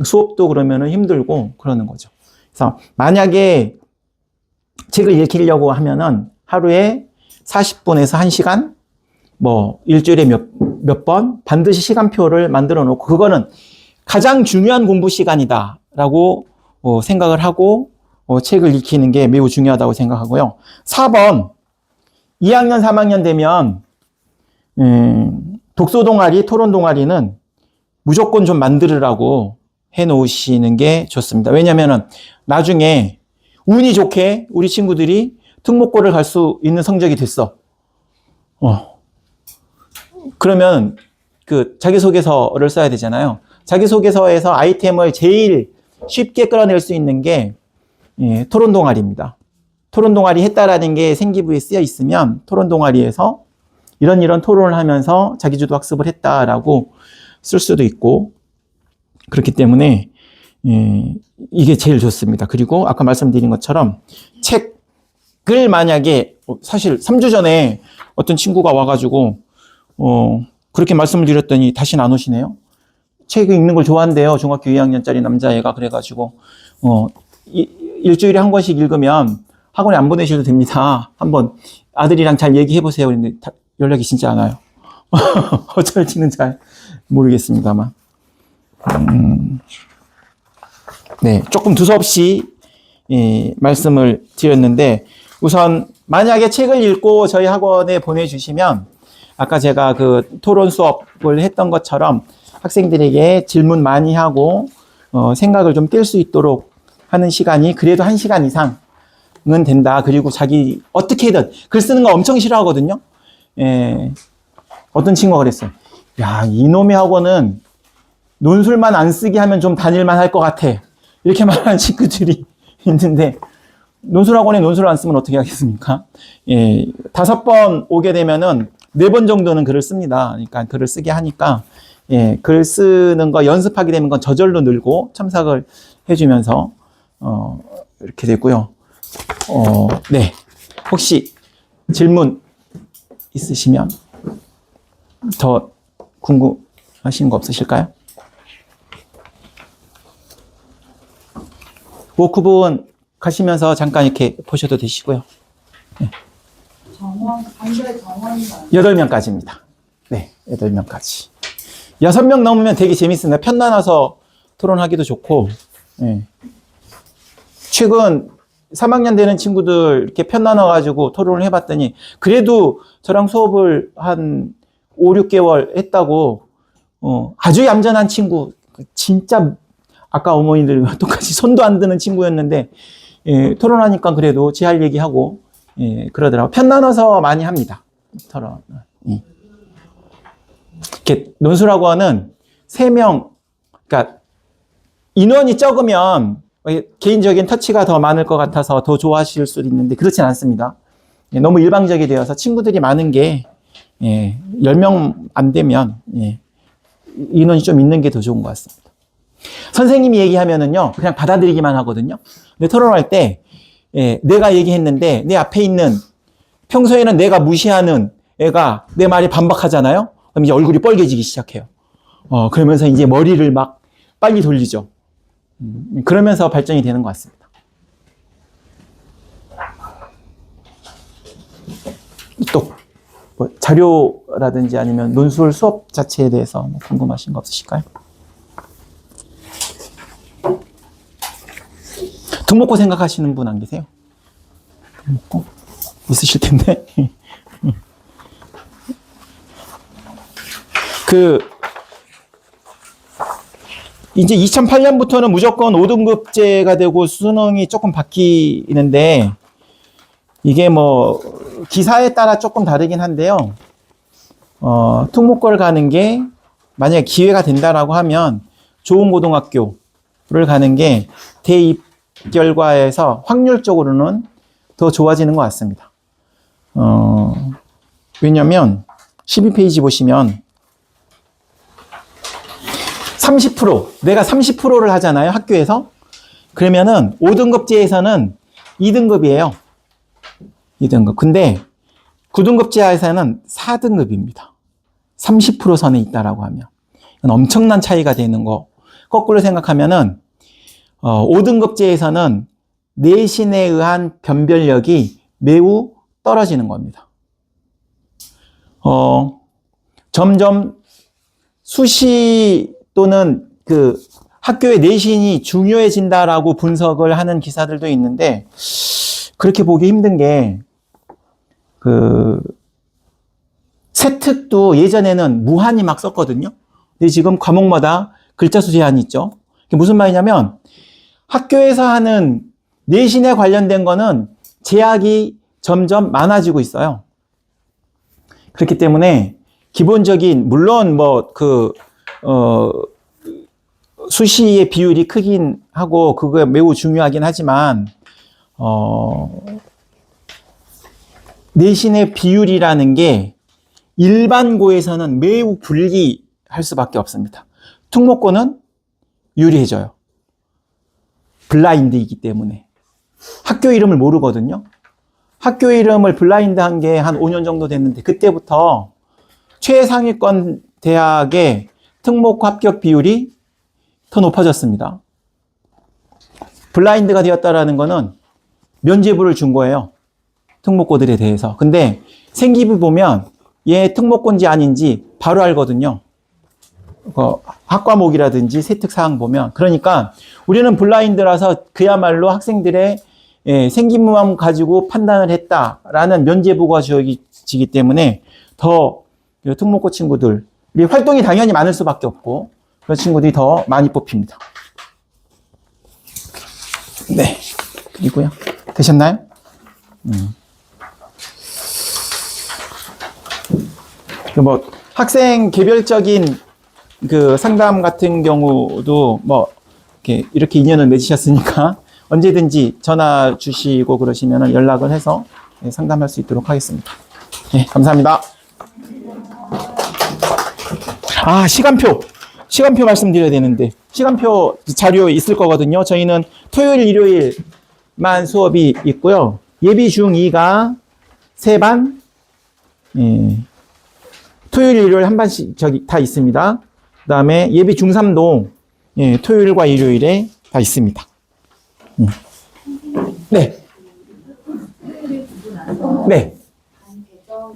[SPEAKER 1] 수업도 그러면은 힘들고 그러는 거죠. 그래서 만약에 책을 읽히려고 하면은 하루에 40분에서 1시간, 일주일에 몇 번 반드시 시간표를 만들어 놓고, 그거는 가장 중요한 공부 시간이다라고 생각을 하고 책을 읽히는 게 매우 중요하다고 생각하고요. 4번, 2학년, 3학년 되면 독서 동아리, 토론 동아리는 무조건 좀 만들으라고 해 놓으시는 게 좋습니다. 왜냐면은 나중에 운이 좋게 우리 친구들이 특목고를 갈 수 있는 성적이 됐어. 그러면 그 자기소개서를 써야 되잖아요. 자기소개서에서 아이템을 제일 쉽게 끌어낼 수 있는 게 토론 동아리입니다. 토론 동아리 했다라는 게 생기부에 쓰여 있으면 토론 동아리에서 이런 토론을 하면서 자기주도 학습을 했다라고 쓸 수도 있고, 그렇기 때문에 예, 이게 제일 좋습니다. 그리고 아까 말씀드린 것처럼 책을 만약에 사실 3주 전에 어떤 친구가 와가지고 그렇게 말씀을 드렸더니 다시는 안 오시네요. 책 읽는 걸 좋아한대요. 중학교 2학년짜리 남자애가. 그래가지고 일주일에 한 권씩 읽으면 학원에 안 보내셔도 됩니다. 한번 아들이랑 잘 얘기해보세요. 그런데 연락이 진짜 안 와요. 어쩔지는 잘 모르겠습니다만. 네, 조금 두서없이 말씀을 드렸는데, 우선 만약에 책을 읽고 저희 학원에 보내주시면 아까 제가 그 토론 수업을 했던 것처럼 학생들에게 질문 많이 하고 생각을 좀 뗄 수 있도록 하는 시간이 그래도 1시간 이상은 된다. 그리고 자기 어떻게든 글 쓰는 거 엄청 싫어하거든요. 어떤 친구가 그랬어요. 야, 이놈의 학원은 논술만 안 쓰게 하면 좀 다닐만 할 것 같아. 이렇게 말하는 친구들이 있는데, 논술학원에 논술을 안 쓰면 어떻게 하겠습니까? 5번 오게 되면은 4번 정도는 글을 씁니다. 그러니까 글을 쓰게 하니까, 글 쓰는 거 연습하게 되면 건 저절로 늘고 첨삭을 해주면서, 이렇게 되고요. 네. 혹시 질문 있으시면 더 궁금하신 거 없으실까요? 워크북은 가시면서 잠깐 이렇게 보셔도 되시고요. 네.
[SPEAKER 3] 반대 정원이가
[SPEAKER 1] 8명까지입니다. 네, 8명까지. 6명 넘으면 되게 재밌습니다. 편 나눠서 토론하기도 좋고, 네. 최근 3학년 되는 친구들 이렇게 편 나눠가지고 토론을 해봤더니, 그래도 저랑 수업을 한 5, 6개월 했다고, 아주 얌전한 친구, 진짜 아까 어머니들과 똑같이 손도 안 드는 친구였는데, 토론하니까 그래도 제 할 얘기하고, 그러더라고요. 편 나눠서 많이 합니다. 토론. 이렇게 논술학원은 3명, 그러니까 인원이 적으면 개인적인 터치가 더 많을 것 같아서 더 좋아하실 수도 있는데 그렇진 않습니다. 너무 일방적이 되어서 친구들이 많은 게 10명 안 되면 인원이 좀 있는 게 더 좋은 것 같습니다. 선생님이 얘기하면은요 그냥 받아들이기만 하거든요. 근데 토론할 때 내가 얘기했는데 내 앞에 있는 평소에는 내가 무시하는 애가 내 말에 반박하잖아요. 그럼 이제 얼굴이 빨개지기 시작해요. 그러면서 이제 머리를 막 빨리 돌리죠. 그러면서 발전이 되는 것 같습니다. 또 뭐 자료라든지 아니면 논술 수업 자체에 대해서 궁금하신 거 없으실까요? 등록고 생각하시는 분 안 계세요? 등록고? 있으실 텐데. 이제 2008년부터는 무조건 5등급제가 되고 수능이 조금 바뀌는데, 이게 뭐, 기사에 따라 조금 다르긴 한데요. 특목고를 가는 게, 만약에 기회가 된다라고 하면, 좋은 고등학교를 가는 게, 대입 결과에서 확률적으로는 더 좋아지는 것 같습니다. 왜냐면, 12페이지 보시면, 30%, 내가 30%를 하잖아요, 학교에서. 그러면은 5등급제에서는 2등급이에요. 2등급. 근데 9등급제에서는 4등급입니다. 30% 선에 있다라고 하면. 이건 엄청난 차이가 되는 거. 거꾸로 생각하면은 5등급제에서는 내신에 의한 변별력이 매우 떨어지는 겁니다. 점점 수시 또는 그 학교의 내신이 중요해진다라고 분석을 하는 기사들도 있는데, 그렇게 보기 힘든 게, 세특도 예전에는 무한히 막 썼거든요. 근데 지금 과목마다 글자 수 제한이 있죠. 그게 무슨 말이냐면, 학교에서 하는 내신에 관련된 거는 제약이 점점 많아지고 있어요. 그렇기 때문에, 기본적인, 물론 수시의 비율이 크긴 하고, 그거 매우 중요하긴 하지만, 내신의 비율이라는 게 일반고에서는 매우 불리할 수밖에 없습니다. 특목고는 유리해져요. 블라인드이기 때문에. 학교 이름을 모르거든요. 학교 이름을 블라인드 한 게 한 5년 정도 됐는데, 그때부터 최상위권 대학의 특목고 합격 비율이 더 높아졌습니다. 블라인드가 되었다라는 거는 면죄부를 준 거예요. 특목고들에 대해서. 근데 생기부 보면 얘 특목고인지 아닌지 바로 알거든요. 학과목이라든지 세특사항 보면. 그러니까 우리는 블라인드라서 그야말로 학생들의 생기부만 가지고 판단을 했다라는 면죄부가 주어지기 때문에 더 특목고 친구들이 활동이 당연히 많을 수밖에 없고 그런 친구들이 더 많이 뽑힙니다. 네. 그리고요. 되셨나요? 뭐 학생 개별적인 그 상담 같은 경우도 뭐 이렇게 인연을 맺으셨으니까 언제든지 전화 주시고 그러시면 연락을 해서 상담할 수 있도록 하겠습니다. 네, 감사합니다. 아, 시간표 말씀드려야 되는데, 시간표 자료 있을 거거든요. 저희는 토요일, 일요일만 수업이 있고요. 예비 중2가 3반, 토요일, 일요일 한 반씩 다 있습니다. 그 다음에 예비 중3도 토요일과 일요일에 다 있습니다. 네. 네.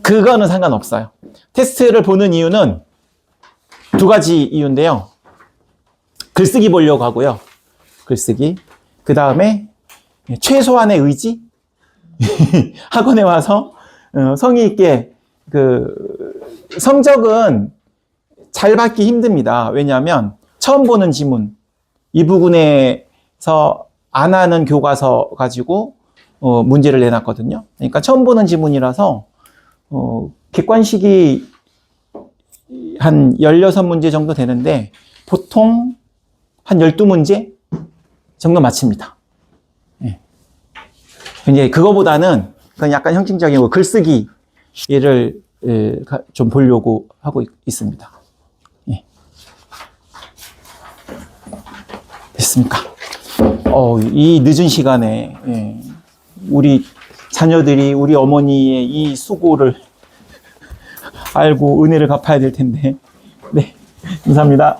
[SPEAKER 1] 그거는 상관없어요. 테스트를 보는 이유는 2가지 이유인데요. 글쓰기 보려고 하고요. 글쓰기. 그 다음에 최소한의 의지? 학원에 와서 성의 있게 성적은 잘 받기 힘듭니다. 왜냐하면 처음 보는 지문, 이 부분에서 안 하는 교과서 가지고 문제를 내놨거든요. 그러니까 처음 보는 지문이라서 객관식이 한 16문제 정도 되는데 보통 한 12문제 정도 맞춥니다. 예. 이제 그거보다는 그냥 약간 형식적인 글쓰기를 좀 보려고 하고 있습니다. 예. 됐습니까? 이 늦은 시간에 우리 자녀들이 우리 어머니의 이 수고를 알고 은혜를 갚아야 될 텐데. 네, 감사합니다.